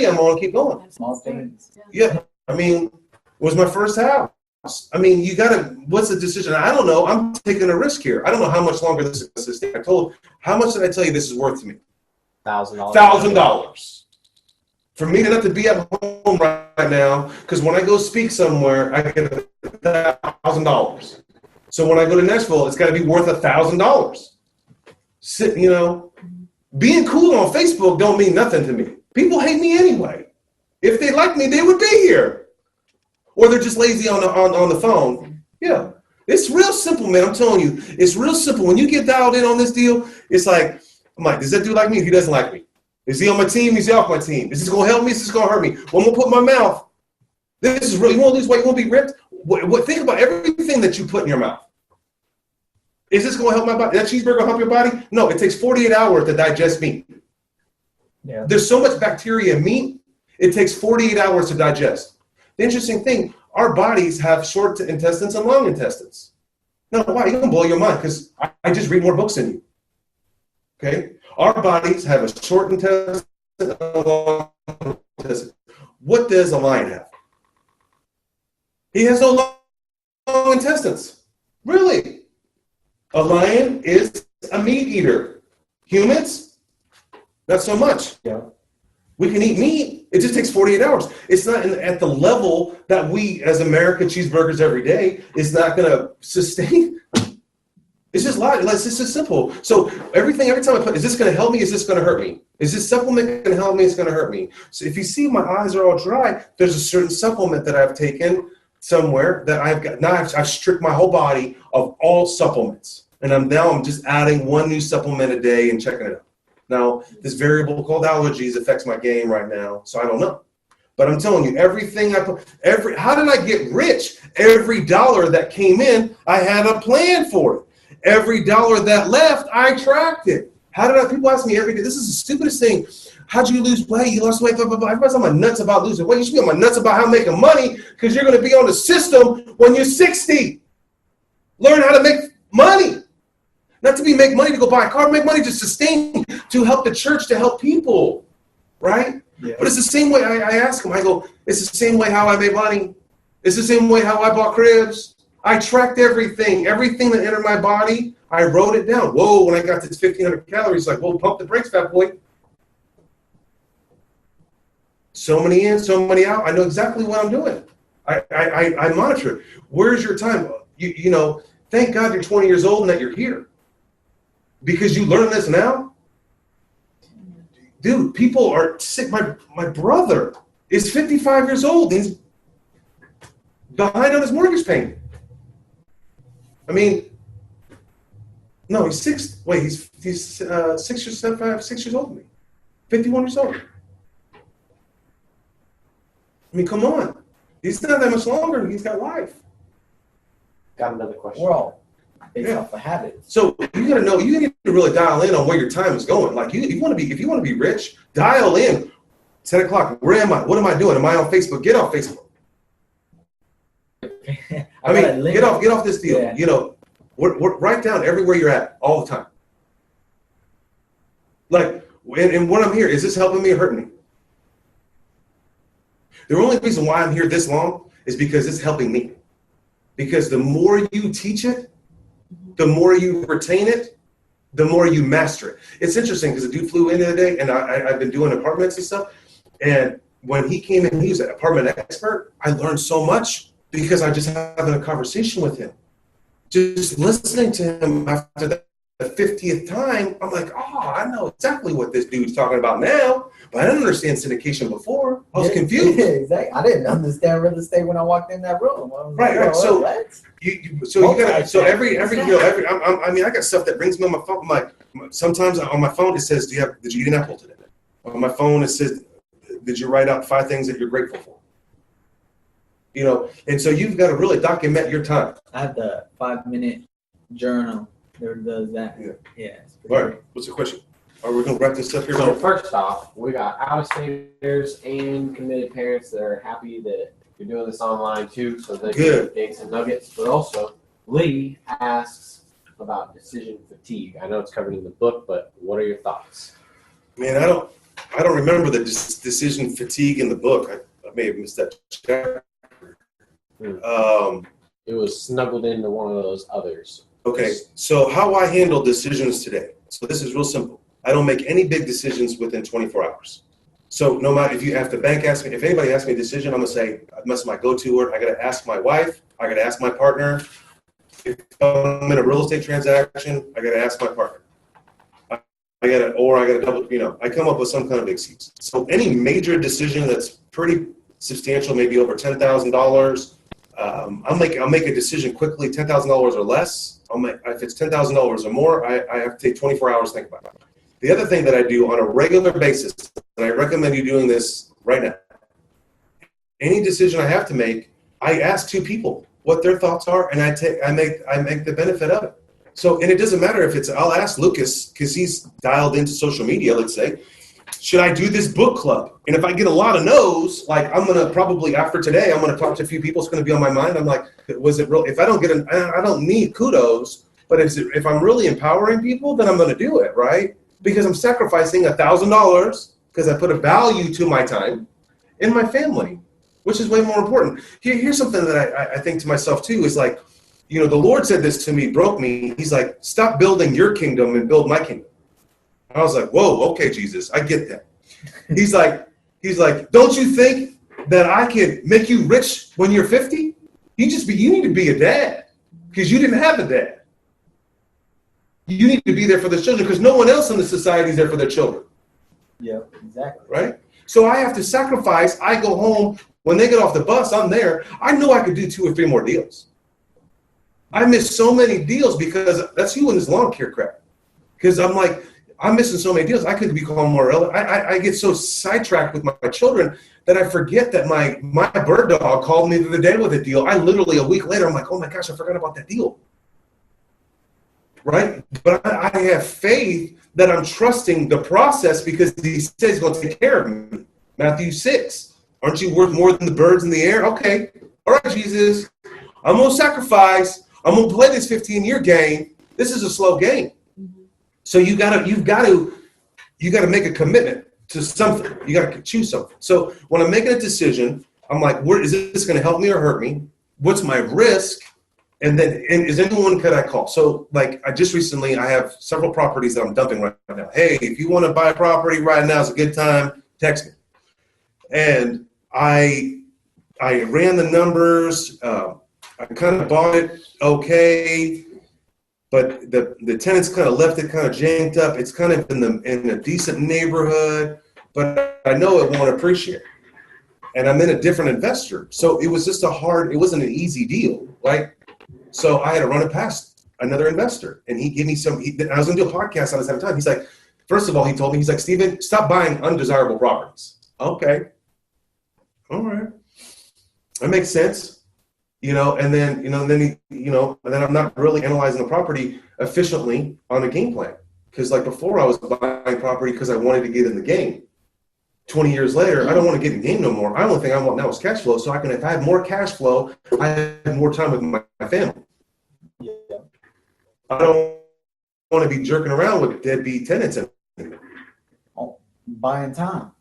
Speaker 2: I'm going to keep going.
Speaker 3: Small things.
Speaker 2: Yeah. I mean, it was my first house. I mean, what's the decision? I don't know. I'm taking a risk here. I don't know how much longer this is going to stay. How much did I tell you this is worth to me?
Speaker 5: $1,000.
Speaker 2: $1,000. For me to not to be at home right now, because when I go speak somewhere, I get $1,000. So when I go to Nashville, it's got to be worth $1,000. Being cool on Facebook don't mean nothing to me. People hate me anyway. If they like me, they would be here. Or they're just lazy on the phone. Yeah. It's real simple, man. I'm telling you. It's real simple. When you get dialed in on this deal, it's like, I'm like, does that dude like me? If he doesn't like me. Is he on my team? Is he off my team? Is this going to help me? Is this going to hurt me? Well, I'm going to put my mouth. This is real. You want to lose weight? You want to be ripped? Think about everything that you put in your mouth. Is this going to help my body? That cheeseburger will help your body? No, it takes 48 hours to digest meat.
Speaker 3: Yeah.
Speaker 2: There's so much bacteria in meat, it takes 48 hours to digest. The interesting thing, our bodies have short intestines and long intestines. No, why? You're going to blow your mind because I just read more books than you. Okay? Our bodies have a short intestine and a long intestine. What does a lion have? He has no long intestines. Really. A lion is a meat eater. Humans, not so much.
Speaker 5: Yeah.
Speaker 2: We can eat meat. It just takes 48 hours. It's not at the level that we, as American cheeseburgers every day, is not going to sustain. It's just it's just simple. So every time I put, is this going to help me? Is this going to hurt me? Is this supplement going to help me? It's going to hurt me. So if you see my eyes are all dry, there's a certain supplement that I've taken somewhere that I've got. Now I've stripped my whole body of all supplements. And I'm just adding one new supplement a day and checking it out. Now, this variable called allergies affects my game right now, so I don't know. But I'm telling you, everything I put, how did I get rich? Every dollar that came in, I had a plan for it. Every dollar that left, I tracked it. People ask me every day, this is the stupidest thing. How'd you lose weight? You lost weight, blah, blah, blah. Everybody's on my nuts about losing weight. You should be on my nuts about how making money because you're going to be on the system when you're 60. Learn how to make money. Not to make money to go buy a car, make money to sustain, to help the church, to help people, right? Yeah. But it's the same way I ask them. I go, it's the same way how I made money. It's the same way how I bought cribs. I tracked everything that entered my body. I wrote it down. Whoa, when I got to 1,500 calories, like, whoa, pump the brakes, fat boy. So many in, so many out. I know exactly what I'm doing. I monitor it. Where's your time? You know, thank God you're 20 years old and that you're here. Because you learn this now? Dude, people are sick. My brother is 55 years old. He's behind on his mortgage payment. I mean, no, he's 6 years older than me. 51 years old. I mean, come on. He's not that much longer. He's got life.
Speaker 5: Got another question.
Speaker 3: We're all based off a habit.
Speaker 2: So you got to know. You need to really dial in on where your time is going. Like if you want to be rich, dial in. 10 o'clock. Where am I? What am I doing? Am I on Facebook? Get off Facebook. I mean, get off this deal. Yeah. You know, write down everywhere you're at all the time. Like, and what I'm here, is this helping me or hurting me? The only reason why I'm here this long is because it's helping me. Because the more you teach it, the more you retain it, the more you master it. It's interesting because the dude flew in the other day, and I've been doing apartments and stuff. And when he came in, he was an apartment expert. I learned so much because I just having a conversation with him. Just listening to him after the 50th time, I'm like, oh, I know exactly what this dude's talking about now. But I didn't understand syndication before. I was confused.
Speaker 3: Yeah, exactly. I didn't understand real estate when I walked in that room.
Speaker 2: Right.
Speaker 3: Like,
Speaker 2: So
Speaker 3: what?
Speaker 2: I mean, I got stuff that brings me on my phone. Like sometimes on my phone it says, did you eat an apple today? On my phone it says, did you write out 5 things that you're grateful for? You know, and so you've got to really document your time.
Speaker 3: I have the 5-minute journal that does that. Yeah.
Speaker 2: All right. What's the question? Are we going to wrap this up here?
Speaker 5: So first off, we got out-of-staters and committed parents that are happy that you're doing this online too, so they get dates and nuggets. But also, Lee asks about decision fatigue. I know it's covered in the book, but what are your thoughts?
Speaker 2: Man, I don't remember the decision fatigue in the book. I may have missed that chapter.
Speaker 5: It was snuggled into one of those others.
Speaker 2: Okay, so how I handle decisions today. So this is real simple. I don't make any big decisions within 24 hours. So no matter if anybody asks me a decision, I'm gonna say, that's my go-to word. I gotta ask my wife. I gotta ask my partner. If I'm in a real estate transaction, I gotta ask my partner. I gotta double. You know, I come up with some kind of excuse. So any major decision that's pretty substantial, maybe over $10,000. I'll make a decision quickly, $10,000 or less. If it's $10,000 or more, I have to take 24 hours to think about it. The other thing that I do on a regular basis, and I recommend you doing this right now, any decision I have to make, I ask 2 people what their thoughts are, and I make the benefit of it. So, and it doesn't matter if I'll ask Lucas, because he's dialed into social media, let's say, should I do this book club? And if I get a lot of no's, like I'm going to probably, after today, I'm going to talk to a few people. It's going to be on my mind. I'm like, was it real? If I don't I don't need kudos, but if I'm really empowering people, then I'm going to do it, right? Because I'm sacrificing $1,000 because I put a value to my time and my family. which is way more important. Here's something that I think to myself too, is like, you know, the Lord said this to me, broke me. He's like, stop building your kingdom and build my kingdom. I was like, whoa, okay, Jesus, I get that. He's like, don't you think that I could make you rich when you're 50? You need to be a dad, because you didn't have a dad. You need to be there for the children, because no one else in the society is there for their children.
Speaker 3: Yeah, exactly.
Speaker 2: Right? So I have to sacrifice. I go home. When they get off the bus, I'm there. I know I could do 2 or 3 more deals. I miss so many deals because that's you in this lawn care crap. Because I'm like, I'm missing so many deals. I could become more relevant. I get so sidetracked with my children that I forget that my bird dog called me the other day with a deal. I literally, a week later, I'm like, oh my gosh, I forgot about that deal. Right? But I have faith that I'm trusting the process, because he says he's going to take care of me. Matthew 6. Aren't you worth more than the birds in the air? Okay. All right, Jesus. I'm going to sacrifice. I'm going to play this 15-year game. This is a slow game. So you've got to make a commitment to something. You got to choose something. So when I'm making a decision, I'm like, is this going to help me or hurt me? What's my risk? And then, is anyone could I call? So like I have several properties that I'm dumping right now. Hey, if you want to buy a property right now, it's a good time. Text me. And I ran the numbers. I kind of bought it okay, but the tenants kind of left it kind of janked up. It's kind of in a decent neighborhood, but I know it won't appreciate. And I'm in a different investor, so it was just it wasn't an easy deal, right? So I had to run it past another investor, and he gave me I was going to do a podcast on this at the time. He's like, first of all, he told me, he's like, Steven, stop buying undesirable properties. Okay. All right. That makes sense. And then I'm not really analyzing the property efficiently on a game plan. Because like before I was buying property because I wanted to get in the game. 20 years later, I don't want to get in the game no more. The only thing I want now is cash flow. So if I have more cash flow, I have more time with my family.
Speaker 3: Yeah.
Speaker 2: I don't want to be jerking around with deadbeat tenants anymore.
Speaker 3: Oh, buying time.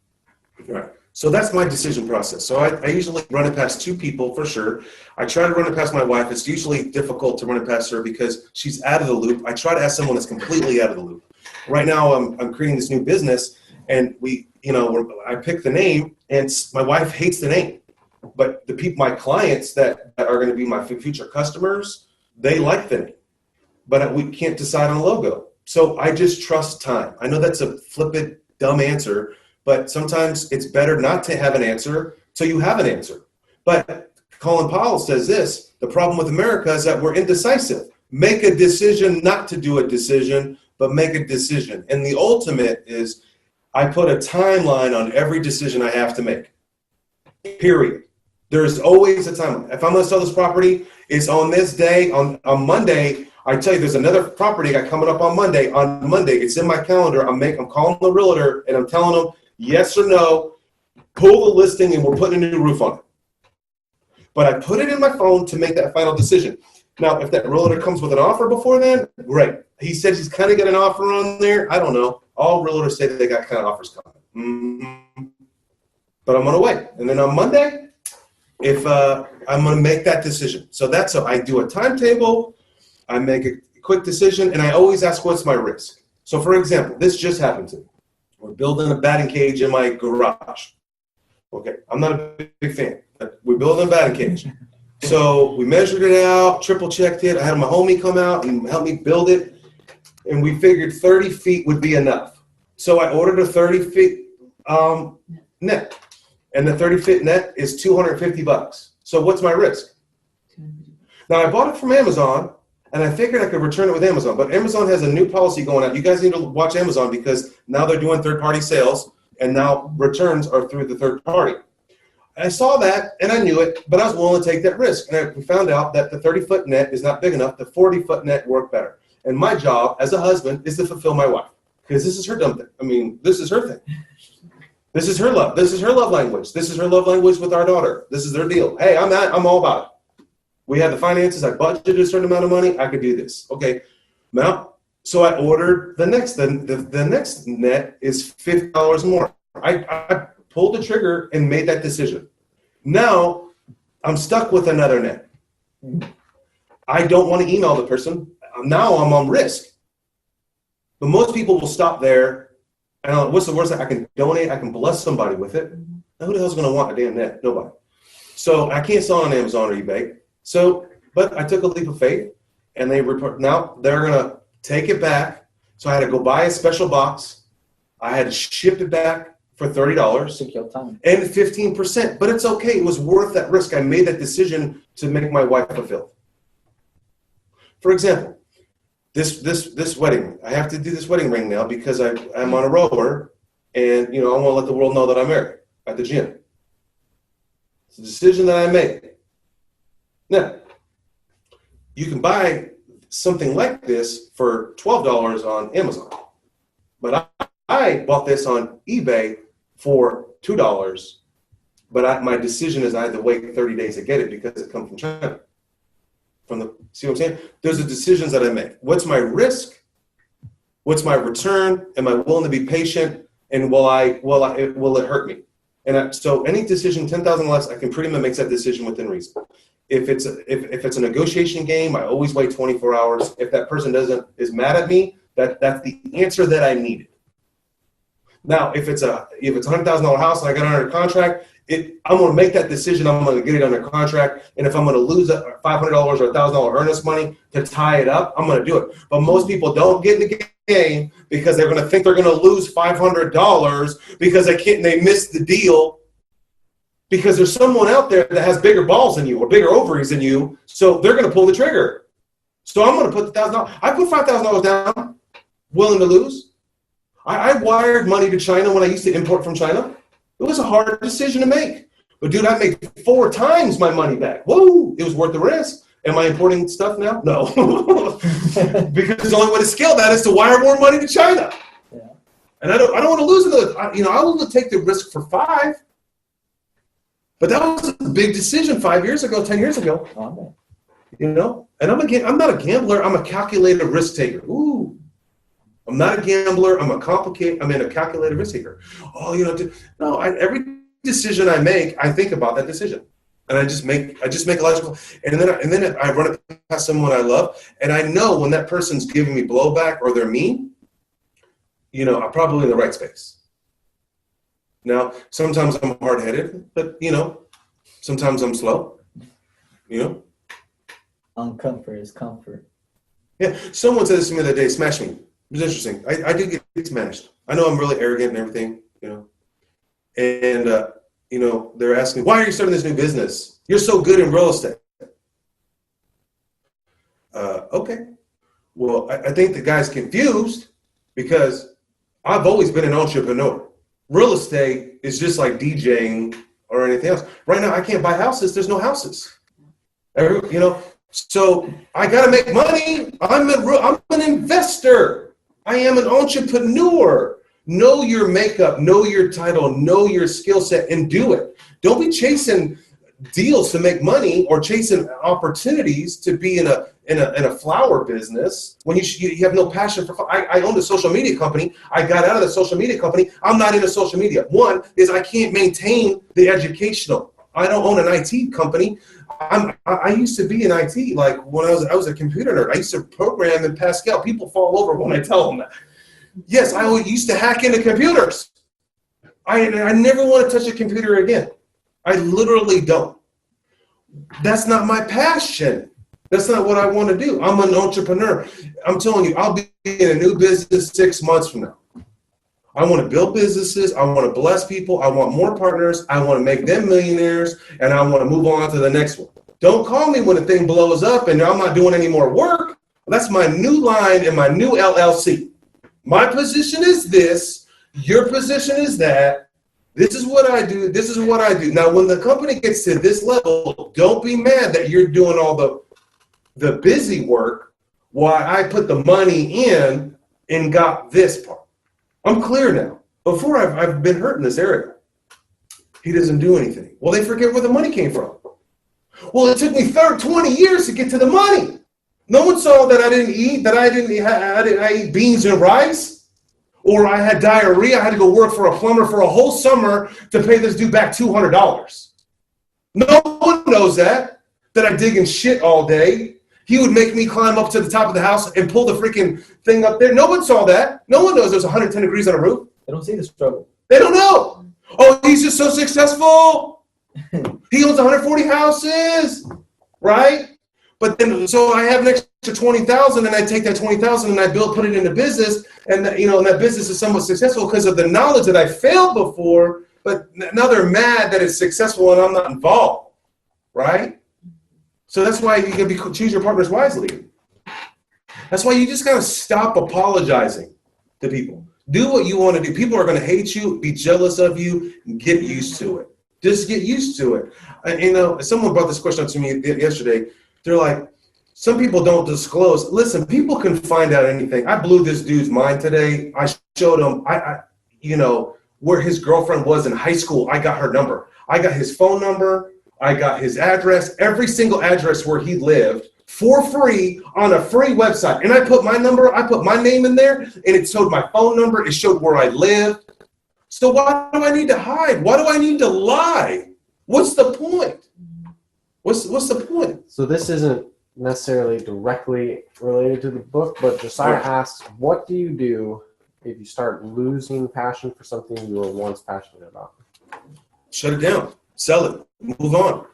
Speaker 2: Right. So that's my decision process. So I usually run it past 2 people for sure. I try to run it past my wife. It's usually difficult to run it past her because she's out of the loop. I try to ask someone that's completely out of the loop. Right now, I'm creating this new business, and I pick the name, and my wife hates the name. But my clients that are going to be my future customers, they like the name. But we can't decide on a logo. So I just trust time. I know that's a flippant, dumb answer, but sometimes it's better not to have an answer till you have an answer. But Colin Powell says this: the problem with America is that we're indecisive. Make a decision not to do a decision, but make a decision. And the ultimate is I put a timeline on every decision I have to make, period. There's always a timeline. If I'm going to sell this property, it's on this day. On Monday, I tell you, there's another property I got coming up on Monday. On Monday, it's in my calendar. I'm calling the realtor, and I'm telling them, yes or no, pull the listing, and we're putting a new roof on it. But I put it in my phone to make that final decision. Now, if that realtor comes with an offer before then, great. He said he's kind of got an offer on there. I don't know. All realtors say that they got kind of offers coming. Mm-hmm. But I'm going to wait. And then on Monday, if I'm going to make that decision. So that's how I do a timetable. I make a quick decision, and I always ask, what's my risk? So, for example, this just happened to me. We're building a batting cage in my garage. Okay, I'm not a big fan, but we're building a batting cage. So we measured it out, triple checked it. I had my homie come out and help me build it, and we figured 30 feet would be enough. So I ordered a 30 feet net, and the 30-foot net is $250. So what's my risk? Now I bought it from Amazon, and I figured I could return it with Amazon, but Amazon has a new policy going out. You guys need to watch Amazon because now they're doing third-party sales, and now returns are through the third party. I saw that, and I knew it, but I was willing to take that risk. And we found out that the 30-foot net is not big enough. The 40-foot net worked better. And my job as a husband is to fulfill my wife because this is her dumb thing. I mean, this is her thing. This is her love. This is her love language. This is her love language with our daughter. This is their deal. Hey, I'm all about it. We have the finances. I budgeted a certain amount of money. I could do this. Okay. Now, so I ordered the next. The next net is $50 more. I pulled the trigger and made that decision. Now I'm stuck with another net. I don't want to email the person. Now I'm on risk. But most people will stop there. And what's the worst? I can donate. I can bless somebody with it. Now, who the hell's going to want a damn net? Nobody. So I can't sell on Amazon or eBay. But I took a leap of faith, and now they're going to take it back. So I had to go buy a special box. I had to ship it back for $30.
Speaker 3: Took your time.
Speaker 2: And 15%. But it's okay. It was worth that risk. I made that decision to make my wife fulfilled. For example, this wedding. I have to do this wedding ring now because I'm on a rower, and I want to let the world know that I'm married at the gym. It's a decision that I made. Now, you can buy something like this for $12 on Amazon, but I bought this on eBay for $2. But my decision is I had to wait 30 days to get it because it comes from China. See what I'm saying? There's the decisions that I make. What's my risk? What's my return? Am I willing to be patient? And will it hurt me? And so any decision, 10,000 less, I can pretty much make that decision within reason. If it's a negotiation game, I always wait 24 hours. If that person is mad at me, that's the answer that I needed. Now, if it's a $100,000 house and I got it under contract, I'm going to make that decision. I'm going to get it under contract. And if I'm going to lose $500 or $1,000 earnest money to tie it up, I'm going to do it. But most people don't get in the game because they're going to think they're going to lose $500 because they missed the deal because there's someone out there that has bigger balls than you or bigger ovaries than you. So they're going to pull the trigger. So I'm going to put the $1,000. I put $5,000 down, willing to lose. I wired money to China when I used to import from China. It was a hard decision to make. But, dude, I made 4 times my money back. Whoa, it was worth the risk. Am I importing stuff now? No. Because the only way to scale that is to wire more money to China. Yeah. And I don't want to lose another. I will take the risk for 5. But that was a big decision 5 years ago, 10 years ago.
Speaker 3: Oh.
Speaker 2: And I'm not a gambler. I'm a calculated risk taker. Ooh. I'm not a gambler. I'm a calculated risk taker. Oh, every decision I make, I think about that decision, and I just make a logical. And then I run it past someone I love, and I know when that person's giving me blowback or they're mean, I'm probably in the right space. Now, sometimes I'm hard-headed, but sometimes I'm slow.
Speaker 3: Uncomfort is comfort.
Speaker 2: Yeah, someone said this to me the other day. Smash me. It was interesting. I do get smashed. I know I'm really arrogant and everything, And, they're asking, why are you starting this new business? You're so good in real estate. Okay. Well, I think the guy's confused because I've always been an entrepreneur. Real estate is just like DJing or anything else. Right now, I can't buy houses. There's no houses. So I got to make money. I'm an investor. I am an entrepreneur. Know your makeup, know your title, know your skill set, and do it. Don't be chasing deals to make money or chasing opportunities to be in a flower business when you have no passion for. I owned a social media company. I got out of the social media company. I'm not into social media. One is I can't maintain the educational. I don't own an IT company. I used to be in IT, like when I was a computer nerd. I used to program in Pascal. People fall over when I tell them that. Yes, I used to hack into computers. I never want to touch a computer again. I literally don't. That's not my passion. That's not what I want to do. I'm an entrepreneur. I'm telling you, I'll be in a new business 6 months from now. I want to build businesses. I want to bless people. I want more partners. I want to make them millionaires, and I want to move on to the next one. Don't call me when the thing blows up and I'm not doing any more work. That's my new line in my new LLC. My position is this. Your position is that. This is what I do. This is what I do. Now, when the company gets to this level, don't be mad that you're doing all the busy work while I put the money in and got this part. I'm clear now. Before, I've been hurt in this area. He doesn't do anything. Well, they forget where the money came from. Well, it took me 20 years to get to the money. No one saw that I didn't eat, I ate beans and rice, or I had diarrhea. I had to go work for a plumber for a whole summer to pay this dude back $200. No one knows that I dig in shit all day. He would make me climb up to the top of the house and pull the freaking thing up there. No one saw that. No one knows there's 110 degrees on a roof.
Speaker 3: They don't see the struggle.
Speaker 2: They don't know. Oh, he's just so successful. He owns 140 houses, right? But then, so I have an extra 20,000, and I take that 20,000 and I put it into business, and and that business is somewhat successful because of the knowledge that I failed before. But now they're mad that it's successful and I'm not involved, right? So that's why you can choose your partners wisely. That's why you just gotta stop apologizing to people. Do what you want to do. People are going to hate you, be jealous of you, get used to it. Just get used to it. And, someone brought this question up to me yesterday. They're like, some people don't disclose. Listen, people can find out anything. I blew this dude's mind today. I showed him, where his girlfriend was in high school. I got her number. I got his phone number. I got his address, every single address where he lived, for free on a free website. And I put my number, I put my name in there, and it showed my phone number, it showed where I lived. So why do I need to hide? Why do I need to lie? What's the point? What's the point?
Speaker 5: So this isn't necessarily directly related to the book, but Josiah asks, what do you do if you start losing passion for something you were once passionate about?
Speaker 2: Shut it down. Sell it. Move on.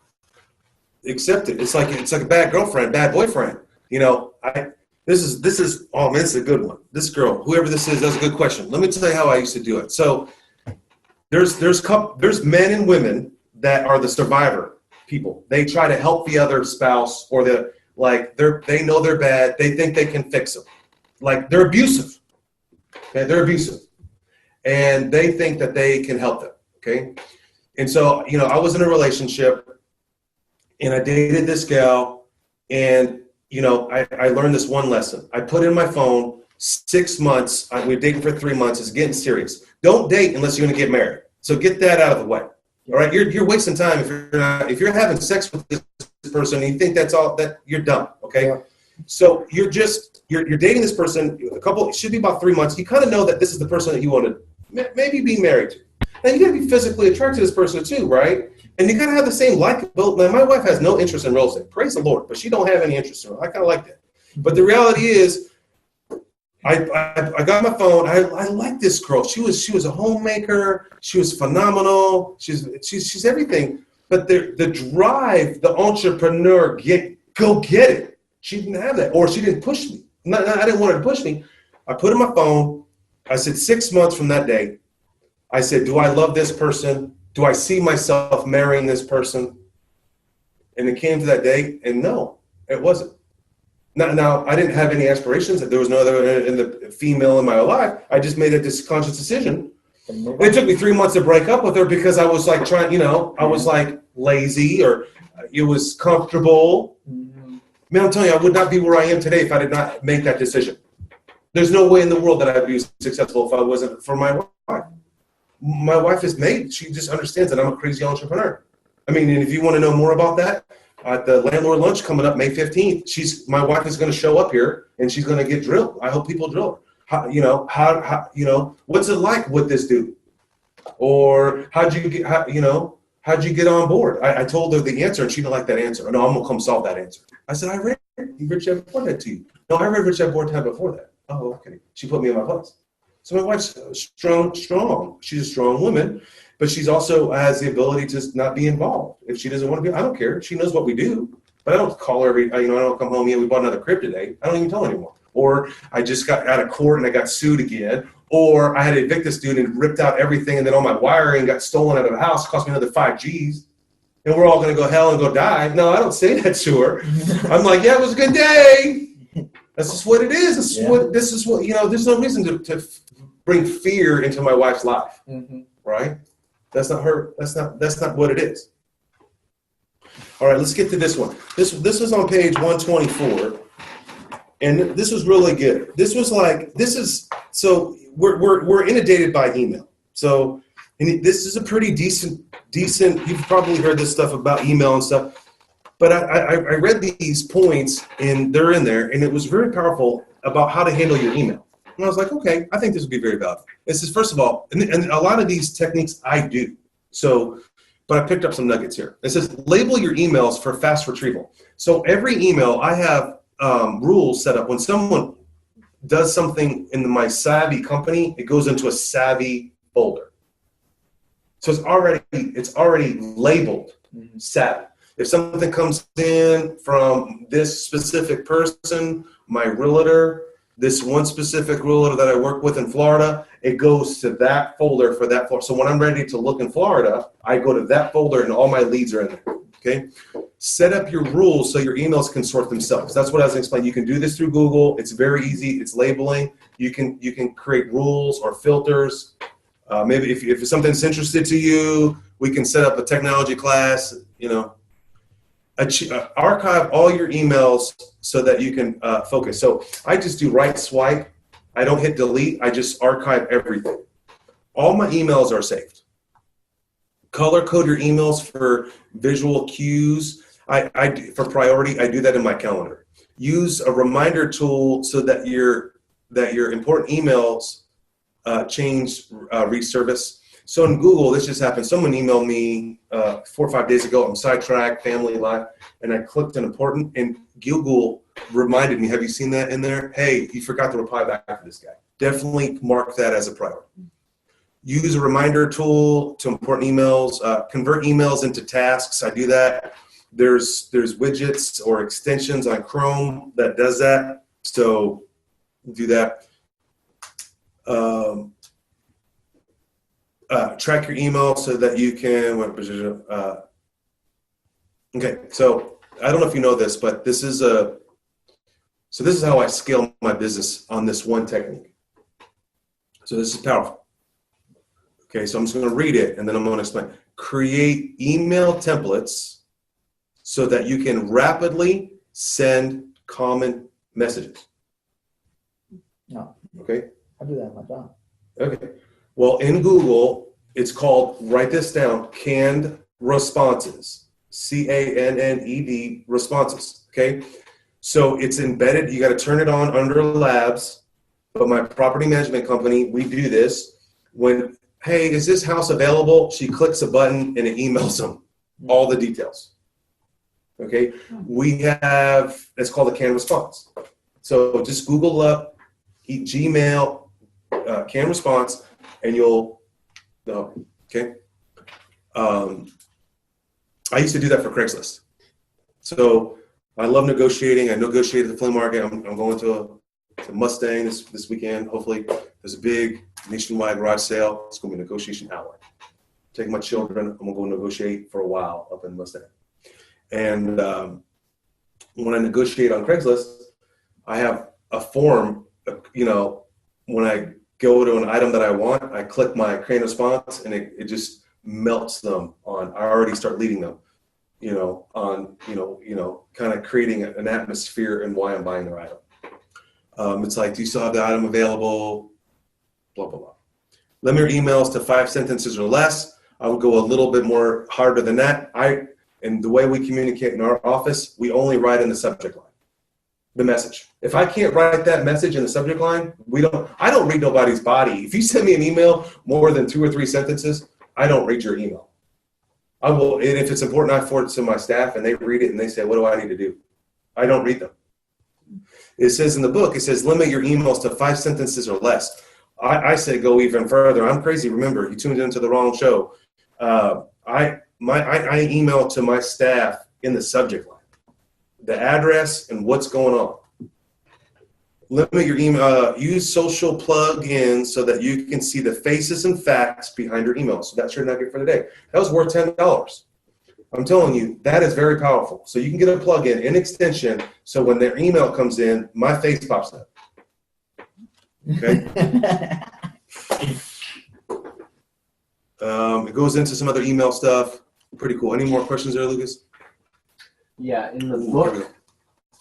Speaker 2: Accept it. It's like a bad girlfriend, bad boyfriend. This is oh man, this is a good one. This girl, whoever this is, that's a good question. Let me tell you how I used to do it. So there's men and women that are the survivor people. They try to help the other spouse, or they know they're bad. They think they can fix them. Like they're abusive. Okay, they're abusive, and they think that they can help them. Okay, and so I was in a relationship. And I dated this gal, and I learned this one lesson. I put in my phone 6 months. We were dating for 3 months. It's getting serious. Don't date unless you're going to get married. So get that out of the way. All right, you're wasting time if you're having sex with this person and you think that's all, that you're dumb. Okay, yeah. So you're dating this person. It should be about 3 months. You kind of know that this is the person that you want to maybe be married to, and you got to be physically attracted to this person too, right? And you gotta have the same likability. Now, my wife has no interest in real estate. Praise the Lord, but she don't have any interest in it. I kind of like that. But the reality is, I got my phone. I like this girl. She was a homemaker. She was phenomenal. She's everything. But the drive, the entrepreneur, go get it. She didn't have that, or she didn't push me. I didn't want her to push me. I put in my phone. I said 6 months from that day. I said, do I love this person? Do I see myself marrying this person? And it came to that day, and no, it wasn't. Now I didn't have any aspirations. There was no other in the female in my life. I just made a conscious decision. It took me 3 months to break up with her because I was like I was like lazy, or it was comfortable. Man, I'm telling you, I would not be where I am today if I did not make that decision. There's no way in the world that I'd be successful if I wasn't for my wife. My wife is made. She just understands that I'm a crazy entrepreneur. I mean, and if you want to know more about that, at the landlord lunch coming up May 15th, my wife is going to show up here and she's going to get drilled. I hope people drill her. How what's it like with this dude? Or how'd you get on board? I told her the answer and she didn't like that answer. No, I'm going to come solve that answer. I said, I read Rich Dad Poor Dad to you. No, I read Rich Dad Poor Dad before that. Oh, okay. She put me in my place. So my wife's strong. She's a strong woman, but she's also has the ability to not be involved. If she doesn't want to be, I don't care. She knows what we do, but I don't call her I don't come home, we bought another crib today. I don't even tell her anymore. Or I just got out of court and I got sued again. Or I had to evict this dude and ripped out everything, and then all my wiring got stolen out of the house, cost me another 5 G's. And we're all going to go hell and go die. No, I don't say that to her. I'm like, yeah, it was a good day. That's just what it is. This is what there's no reason to bring fear into my wife's life, right? That's not her. That's not what it is. All right, let's get to this one. This is on page 124, and this was really good. So we're inundated by email. So this is a pretty decent. You've probably heard this stuff about email and stuff, but I read these points and they're in there, and it was very powerful about how to handle your email. And I was like, okay, I think this would be very valuable. This is, first of all, and a lot of these techniques I do. So but I picked up some nuggets here. It says label your emails for fast retrieval. So every email I have rules set up. When someone does something in my Savvy company, it goes into a Savvy folder. So it's already labeled Savvy. If something comes in from this specific person, my realtor, this one specific realtor that I work with in Florida, it goes to that folder for that folder. So when I'm ready to look in Florida, I go to that folder and all my leads are in there. Okay. Set up your rules so your emails can sort themselves. That's what I was explaining. You can do this through Google. It's very easy. It's labeling. You can create rules or filters. Maybe if something's interested to you, we can set up a technology class. Archive all your emails so that you can focus. So I just do right swipe. I don't hit delete. I just archive everything. All my emails are saved. Color code your emails for visual cues. For priority, I do that in my calendar. Use a reminder tool so that your important emails change resurface. So in Google, this just happened. Someone emailed me 4 or 5 days ago. I'm sidetracked, family life, and I clicked an important, and Google reminded me, have you seen that in there? Hey, you forgot to reply back to this guy. Definitely mark that as a priority. Use a reminder tool to important emails. Convert emails into tasks. I do that. There's widgets or extensions on Chrome that does that. So do that. Track your email so that you can. Okay, so I don't know if you know this, but this is how I scale my business on this one technique. So this is powerful. Okay, so I'm just going to read it and then I'm going to explain. Create email templates so that you can rapidly send common messages.
Speaker 3: No.
Speaker 2: Okay.
Speaker 3: I do that in my job.
Speaker 2: Okay. Well, in Google, it's called, write this down, canned responses. CANNED responses. Okay. So it's embedded. You got to turn it on under labs. But my property management company, we do this. When, hey, is this house available? She clicks a button and it emails them all the details. Okay. We have, it's called a canned response. So just Google up Gmail canned response and you'll know. Okay. I used to do that for Craigslist. So I love negotiating. I negotiated the flea market. I'm going to Mustang this weekend. Hopefully, there's a big nationwide garage sale. It's going to be a negotiation hour. Take my children. I'm going to go negotiate for a while up in Mustang. And when I negotiate on Craigslist, I have a form. When I go to an item that I want, I click my create response, and it just melts them on. I already start leading them, kind of creating an atmosphere and why I'm buying their item. It's like, do you still have the item available? Blah, blah, blah. Limit your emails to 5 sentences or less. I would go a little bit more harder than that. And the way we communicate in our office, we only write in the subject line, the message. If I can't write that message in the subject line, I don't read nobody's body. If you send me an email more than 2 or 3 sentences, I don't read your email. I will, and if it's important, I forward it to my staff and they read it and they say, what do I need to do? I don't read them. It says in the book, it says, limit your emails to 5 sentences or less. I say go even further. I'm crazy. Remember, you tuned into the wrong show. I email to my staff in the subject line, the address and what's going on. Limit your email, use social plugins so that you can see the faces and facts behind your email. So that's your nugget for the day. That was worth $10. I'm telling you, that is very powerful. So you can get a plugin, an extension, so when their email comes in, my face pops up. Okay? It goes into some other email stuff. Pretty cool. Any more questions there, Lucas?
Speaker 5: Yeah, in the book,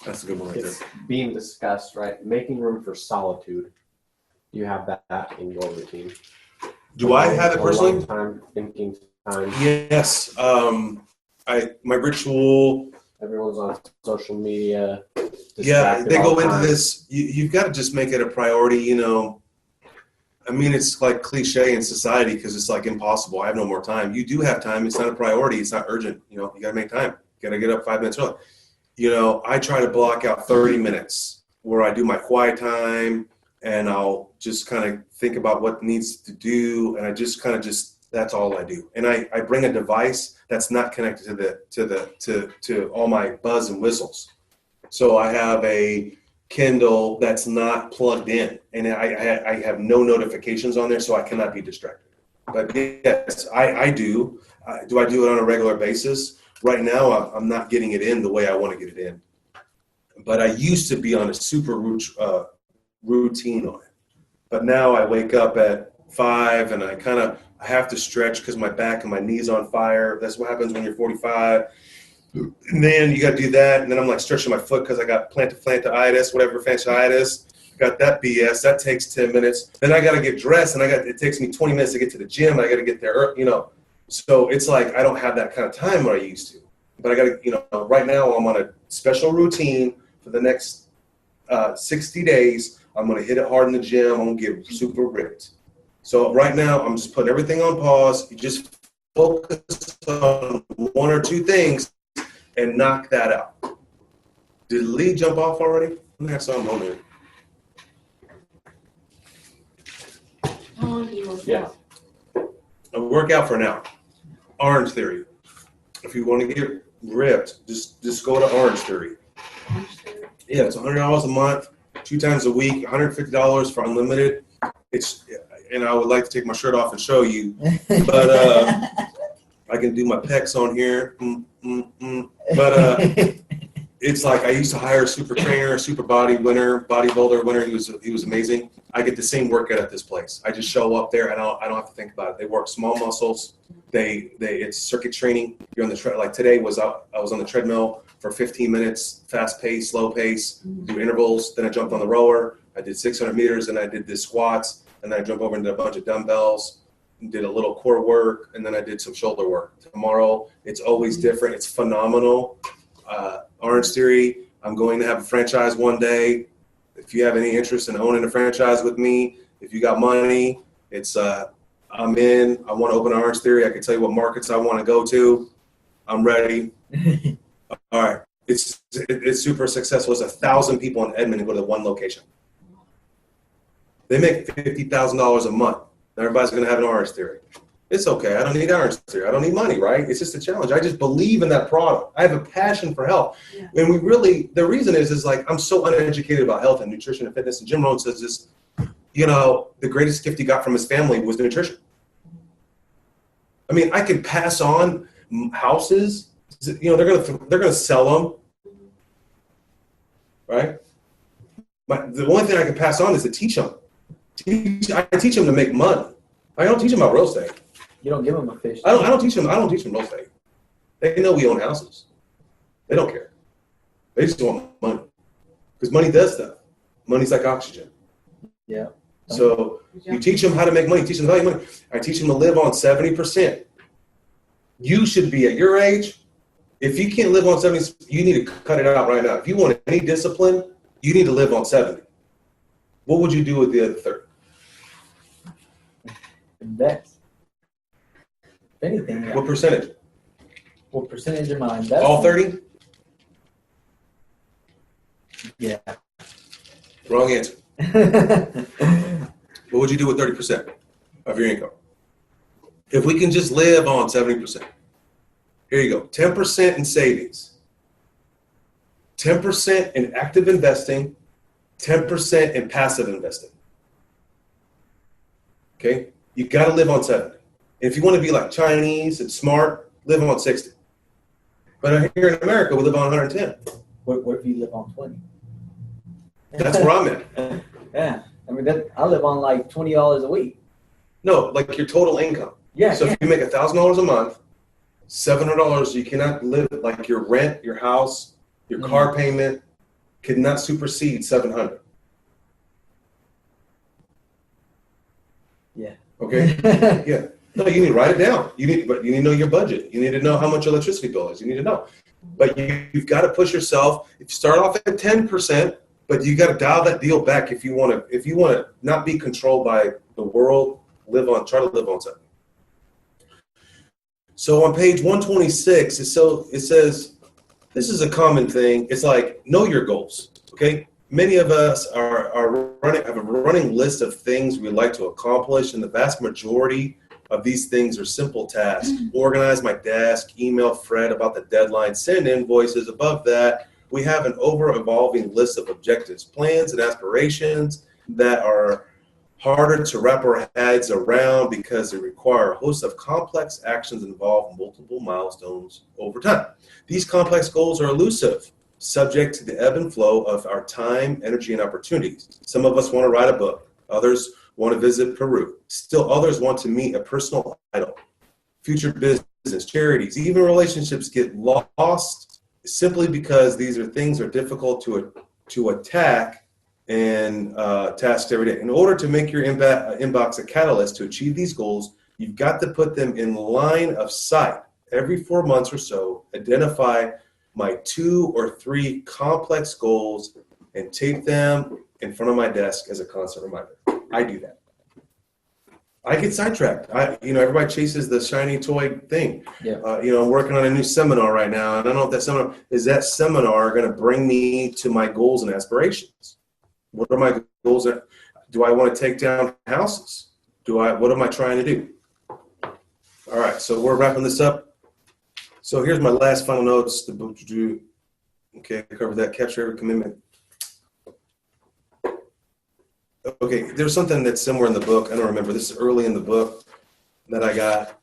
Speaker 2: that's a good one right there.
Speaker 5: it's being discussed, right? Making room for solitude. Do you have that in your routine?
Speaker 2: Do I have it personally?
Speaker 5: Alone time, thinking time.
Speaker 2: Yes. My ritual.
Speaker 5: Everyone's on social media.
Speaker 2: Yeah, they
Speaker 5: all
Speaker 2: go
Speaker 5: the
Speaker 2: into
Speaker 5: time.
Speaker 2: this. You've got to just make it a priority. I mean, it's like cliche in society because it's like impossible. I have no more time. You do have time. It's not a priority. It's not urgent. You know, you got to make time. You got to get up 5 minutes early. You know, I try to block out 30 minutes where I do my quiet time and I'll just kind of think about what needs to do. And I just kind of that's all I do. And I bring a device that's not connected to all my buzz and whistles. So I have a Kindle that's not plugged in, and I have no notifications on there, so I cannot be distracted. But yes, I do. Do I do it on a regular basis? Right now, I'm not getting it in the way I want to get it in. But I used to be on a super routine on it. But now I wake up at 5, and I have to stretch because my back and my knees on fire. That's what happens when you're 45. And then you got to do that, and then I'm like stretching my foot because I got plantar whatever fasciitis. Got that BS. That takes 10 minutes. Then I got to get dressed, and it takes me 20 minutes to get to the gym. I got to get there, you know. So it's like I don't have that kind of time what I used to. But I got to, you know, right now I'm on a special routine for the next 60 days. I'm going to hit it hard in the gym. I'm going to get super ripped. So right now I'm just putting everything on pause. You just focus on one or two things and knock that out. Did Lee jump off already? I saw him on there.
Speaker 4: How long do you work
Speaker 5: Yeah.
Speaker 4: out?
Speaker 2: A workout for an hour. Orange Theory. If you want to get ripped, just go to Orange Theory. Yeah, it's $100 a month, 2 times a week, $150 for unlimited. And I would like to take my shirt off and show you, but I can do my pecs on here. But it's like I used to hire a super trainer, super bodybuilder winner. He was amazing. I get the same workout at this place. I just show up there and I don't have to think about it. They work small muscles. It's circuit training. You're on the like today I was on the treadmill for 15 minutes, fast pace, slow pace, do intervals. Then I jumped on the rower. I did 600 meters and I did the squats. And then I jumped over into a bunch of dumbbells, did a little core work, and then I did some shoulder work. Tomorrow, it's always different. It's phenomenal. Orange Theory, I'm going to have a franchise one day. If you have any interest in owning a franchise with me, if you got money, I'm in. I want to open Orange Theory. I can tell you what markets I want to go to. I'm ready. All right. It's super successful. There's 1,000 people in Edmond who go to one location. They make $50,000 a month. Everybody's going to have an Orange Theory. It's okay. I don't need Orange Theory. I don't need money, right? It's just a challenge. I just believe in that product. I have a passion for health. Yeah. And the reason is like, I'm so uneducated about health and nutrition and fitness. And Jim Rohn says this, you know, the greatest gift he got from his family was nutrition. I mean, I could pass on houses. You know, they're going to sell them, right? But the only thing I can pass on is to teach them. I teach them to make money. I don't teach them about real estate.
Speaker 3: You don't give them a fish.
Speaker 2: I don't teach them real estate. They know we own houses. They don't care. They just want money. Because money does stuff. Money's like oxygen.
Speaker 3: Yeah.
Speaker 2: So you teach them how to make money, teach them value money. I teach them to live on 70%. You should be at your age. If you can't live on 70, you need to cut it out right now. If you want any discipline, you need to live on 70. What would you do with the other 30?
Speaker 3: Invest. If anything.
Speaker 2: What percentage?
Speaker 3: What percentage of my investment?
Speaker 2: All 30?
Speaker 3: Yeah.
Speaker 2: Wrong answer. What would you do with 30% of your income? If we can just live on 70%. Here you go. 10% in savings. 10% in active investing. 10% in passive investing. Okay? You got to live on 70. If you want to be like Chinese and smart, live on 60. But here in America, we live on 110.
Speaker 3: What if you live on 20?
Speaker 2: That's where I'm at.
Speaker 3: Yeah. I mean, I live on like $20 a week.
Speaker 2: No, like your total income.
Speaker 3: Yeah.
Speaker 2: So if you make $1,000 a month, $700, you cannot live like your rent, your house, your car payment could not supersede $700.
Speaker 3: Yeah.
Speaker 2: Okay. Yeah. No, you need to write it down. You need to know your budget. You need to know how much your electricity bill is. You need to know. But you've got to push yourself. If you start off at 10%, but you got to dial that deal back if you want to not be controlled by the world, try to live on time. So on page 126, it says, this is a common thing. It's like, know your goals, okay? Many of us have a running list of things we'd like to accomplish, and the vast majority of these things are simple tasks. Organize my desk, email Fred about the deadline, send invoices. Above that, we have an ever-evolving list of objectives, plans, and aspirations that are harder to wrap our heads around because they require a host of complex actions and involve multiple milestones over time. These complex goals are elusive, subject to the ebb and flow of our time, energy, and opportunities. Some of us want to write a book. Others want to visit Peru. Still others want to meet a personal idol. Future business, charities, even relationships get lost simply because these are things are difficult to attack and tasks every day. In order to make your inbox a catalyst to achieve these goals, you've got to put them in line of sight. Every 4 months or so, identify my 2 or 3 complex goals and tape them in front of my desk as a constant reminder. I do that. I get sidetracked. Everybody chases the shiny toy thing.
Speaker 3: Yeah.
Speaker 2: I'm working on a new seminar right now, and I don't know if that seminar going to bring me to my goals and aspirations. What are my goals? Do I want to take down houses? What am I trying to do? All right, so we're wrapping this up. So here's my last final notes. Okay, cover that. Capture every commitment. Okay, there's something that's somewhere in the book. I don't remember. This is early in the book that I got,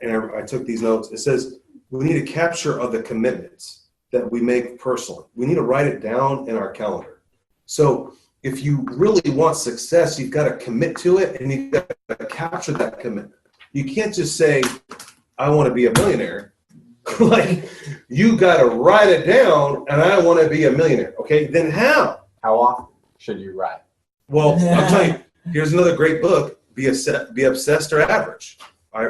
Speaker 2: and I took these notes. It says we need a capture of the commitments that we make personally. We need to write it down in our calendar. So if you really want success, you've got to commit to it, and you've got to capture that commitment. You can't just say, I want to be a millionaire. Like, you got to write it down, and I want to be a millionaire. Okay, then how?
Speaker 5: How often should you write?
Speaker 2: Well, I'll tell you, here's another great book, Be Obsessed or Average. I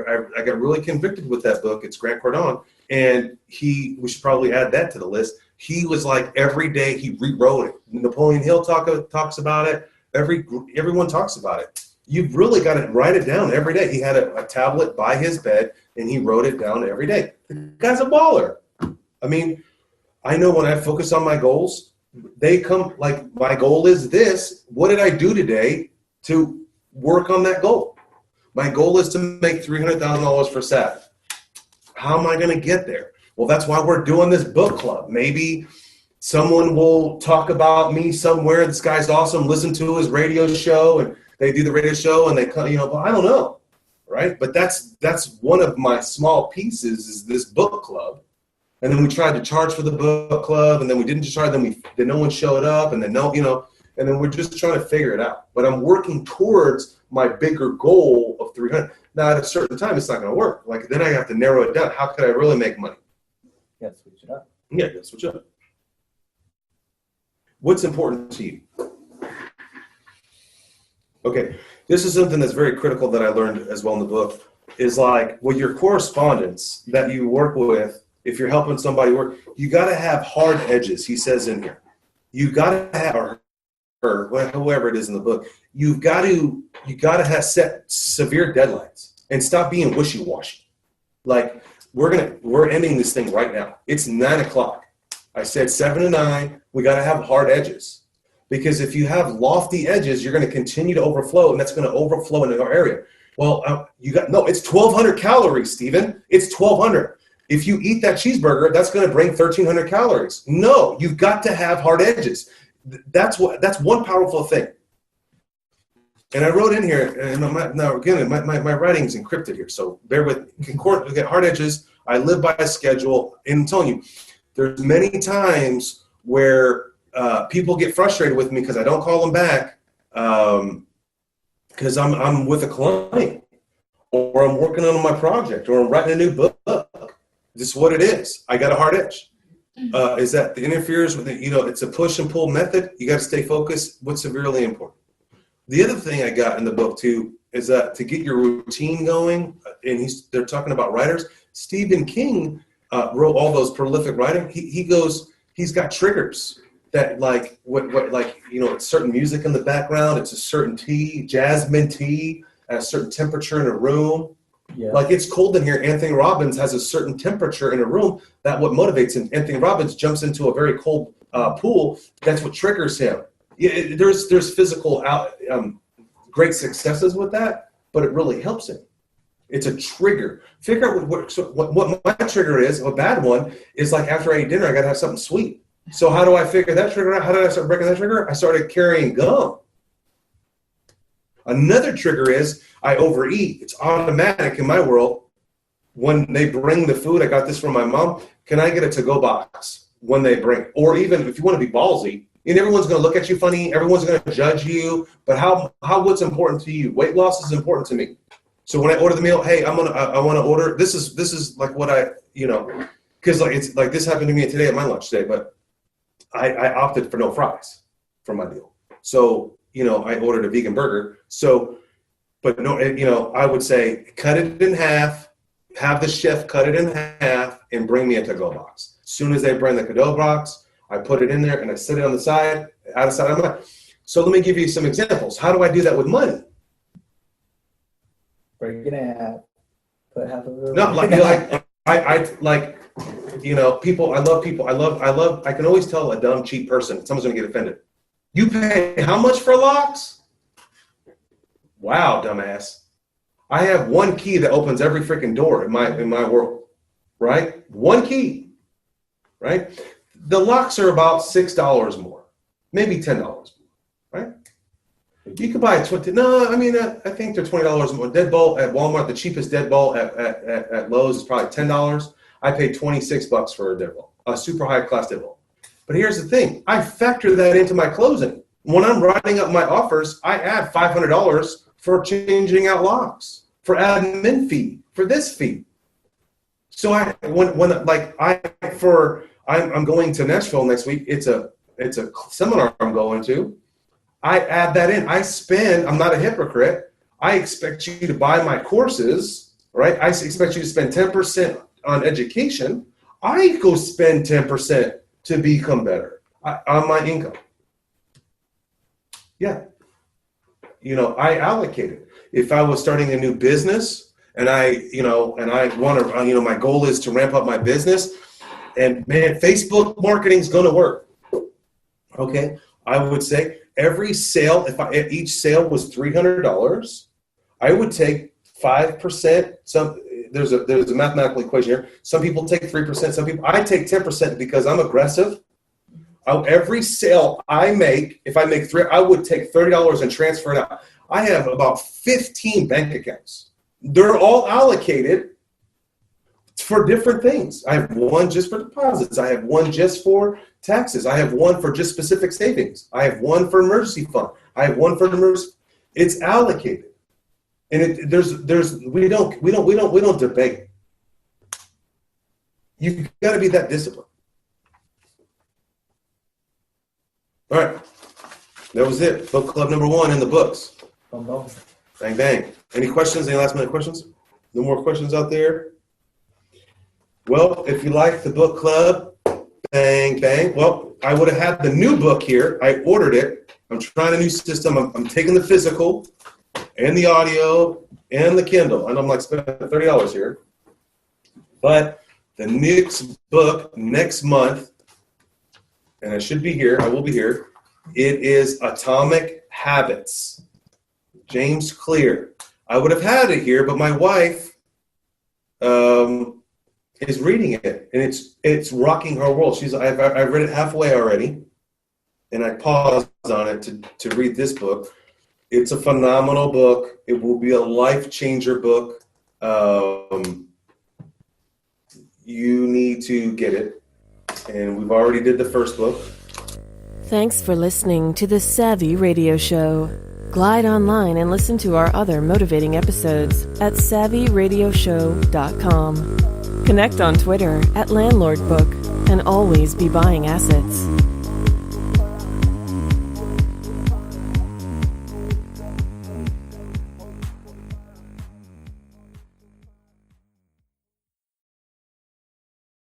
Speaker 2: got really convicted with that book. It's Grant Cardone, and we should probably add that to the list. He was like, every day he rewrote it. Napoleon Hill talks about it. Everyone talks about it. You've really got to write it down every day. He had a tablet by his bed, and he wrote it down every day. The guy's a baller. I mean, I know when I focus on my goals, they come like, my goal is this. What did I do today to work on that goal? My goal is to make $300,000 for Sabbath. How am I going to get there? Well, that's why we're doing this book club. Maybe someone will talk about me somewhere. This guy's awesome. Listen to his radio show, and they do the radio show, and they come, but I don't know, right? But that's one of my small pieces is this book club. And then we tried to charge for the book club, and then we didn't charge. Then no one showed up, and then and then we're just trying to figure it out. But I'm working towards my bigger goal of 300. Now, at a certain time, it's not going to work. Like, then I have to narrow it down. How could I really make money?
Speaker 3: Yeah, switch it up.
Speaker 2: Yeah, switch it up. What's important to you? Okay, this is something that's very critical that I learned as well in the book, is like, with your correspondence that you work with, if you're helping somebody work, you got to have hard edges, he says in here. You got to have, or whoever it is in the book, you got to have set severe deadlines and stop being wishy-washy. Like, we're ending this thing right now. It's 9:00. I said 7 to 9. We got to have hard edges, because if you have lofty edges, you're going to continue to overflow, and that's going to overflow into our area. Well, it's 1,200 calories, Stephen. It's 1,200. If you eat that cheeseburger, that's going to bring 1,300 calories. No, you've got to have hard edges. That's one powerful thing. And I wrote in here, and my writing's encrypted here, so bear with me. Get hard edges. I live by a schedule, and I'm telling you, there's many times where people get frustrated with me because I don't call them back because I'm with a client, or I'm working on my project, or I'm writing a new book. This is what it is. I got a hard edge. Is that the interferes with it? It's a push and pull method. You got to stay focused. What's severely important? The other thing I got in the book too is that to get your routine going, and they're talking about writers. Stephen King wrote all those prolific writing. He's got triggers. that like what like it's certain music in the background. It's a certain tea, jasmine tea, at a certain temperature in a room.
Speaker 3: Yeah.
Speaker 2: Like it's cold in here. Anthony Robbins has a certain temperature in a room. That what motivates him. Anthony Robbins jumps into a very cold pool. That's what triggers him. Yeah, there's physical great successes with that, but it really helps him. It's a trigger. Figure out what my trigger is. A bad one is like after I eat dinner, I got to have something sweet. So how do I figure that trigger out? How did I start breaking that trigger? I started carrying gum. Another trigger is I overeat. It's automatic in my world. When they bring the food, I got this from my mom. Can I get a to-go box when they bring it? Or even if you want to be ballsy, and everyone's going to look at you funny, everyone's going to judge you, but how what's important to you? Weight loss is important to me. So when I order the meal, hey, I want to order. This is like what I because like it's like this happened to me today at my lunch today, but I opted for no fries for my meal. So I ordered a vegan burger. So, but no, I would say cut it in half, have the chef cut it in half, and bring me a to-go box. As soon as they bring the to-go box, I put it in there and I sit it on the side, out of sight, out of mind. So let me give you some examples. How do I do that with money?
Speaker 3: Break it in half. Put half of it.
Speaker 2: No, people. I love people. I can always tell a dumb, cheap person. Someone's going to get offended. You pay how much for locks? Wow, dumbass. I have one key that opens every freaking door in my world, right? One key, right? The locks are about $6 more, maybe $10 more, right? You could buy I think they're $20 more. Deadbolt at Walmart, the cheapest deadbolt at Lowe's is probably $10. I paid $26 for a deadbolt, a super high class deadbolt. But here's the thing, I factor that into my closing. When I'm writing up my offers, I add $500 for changing out locks, for admin fee, for this fee. So I'm going to Nashville next week. It's a seminar I'm going to. I add that in. I'm not a hypocrite. I expect you to buy my courses, right? I expect you to spend 10% on education. I go spend 10% to become better on my income. Yeah. I allocate it. If I was starting a new business and I want to, my goal is to ramp up my business, and man, Facebook marketing is going to work. Okay. I would say every sale, if each sale was $300, I would take 5%. There's a mathematical equation here. Some people take 3%. I take 10% because I'm aggressive. Every sale I make, if I make three, I would take $30 and transfer it out. I have about 15 bank accounts. They're all allocated for different things. I have one just for deposits. I have one just for taxes. I have one for just specific savings. I have one for emergency fund. I have one for emergency. It's allocated. And we don't debate. You've got to be that disciplined. All right, that was it. Book club number 1 in the books. Bang, bang. Any questions? Any last minute questions? No more questions out there? Well, if you like the book club, bang, bang. Well, I would have had the new book here. I ordered it. I'm trying a new system. I'm taking the physical and the audio and the Kindle. And I'm like spending $30 here. But the next book next month, and I should be here, I will be here, it is Atomic Habits. James Clear. I would have had it here, but my wife is reading it, and it's rocking her world. I've read it halfway already, and I paused on it to read this book. It's a phenomenal book. It will be a life changer book. You need to get it, and we've already did the first book.
Speaker 6: Thanks for listening to the Savvy Radio Show. Glide online and listen to our other motivating episodes at savvyradioshow.com. Connect on Twitter at LandlordBook and always be buying assets.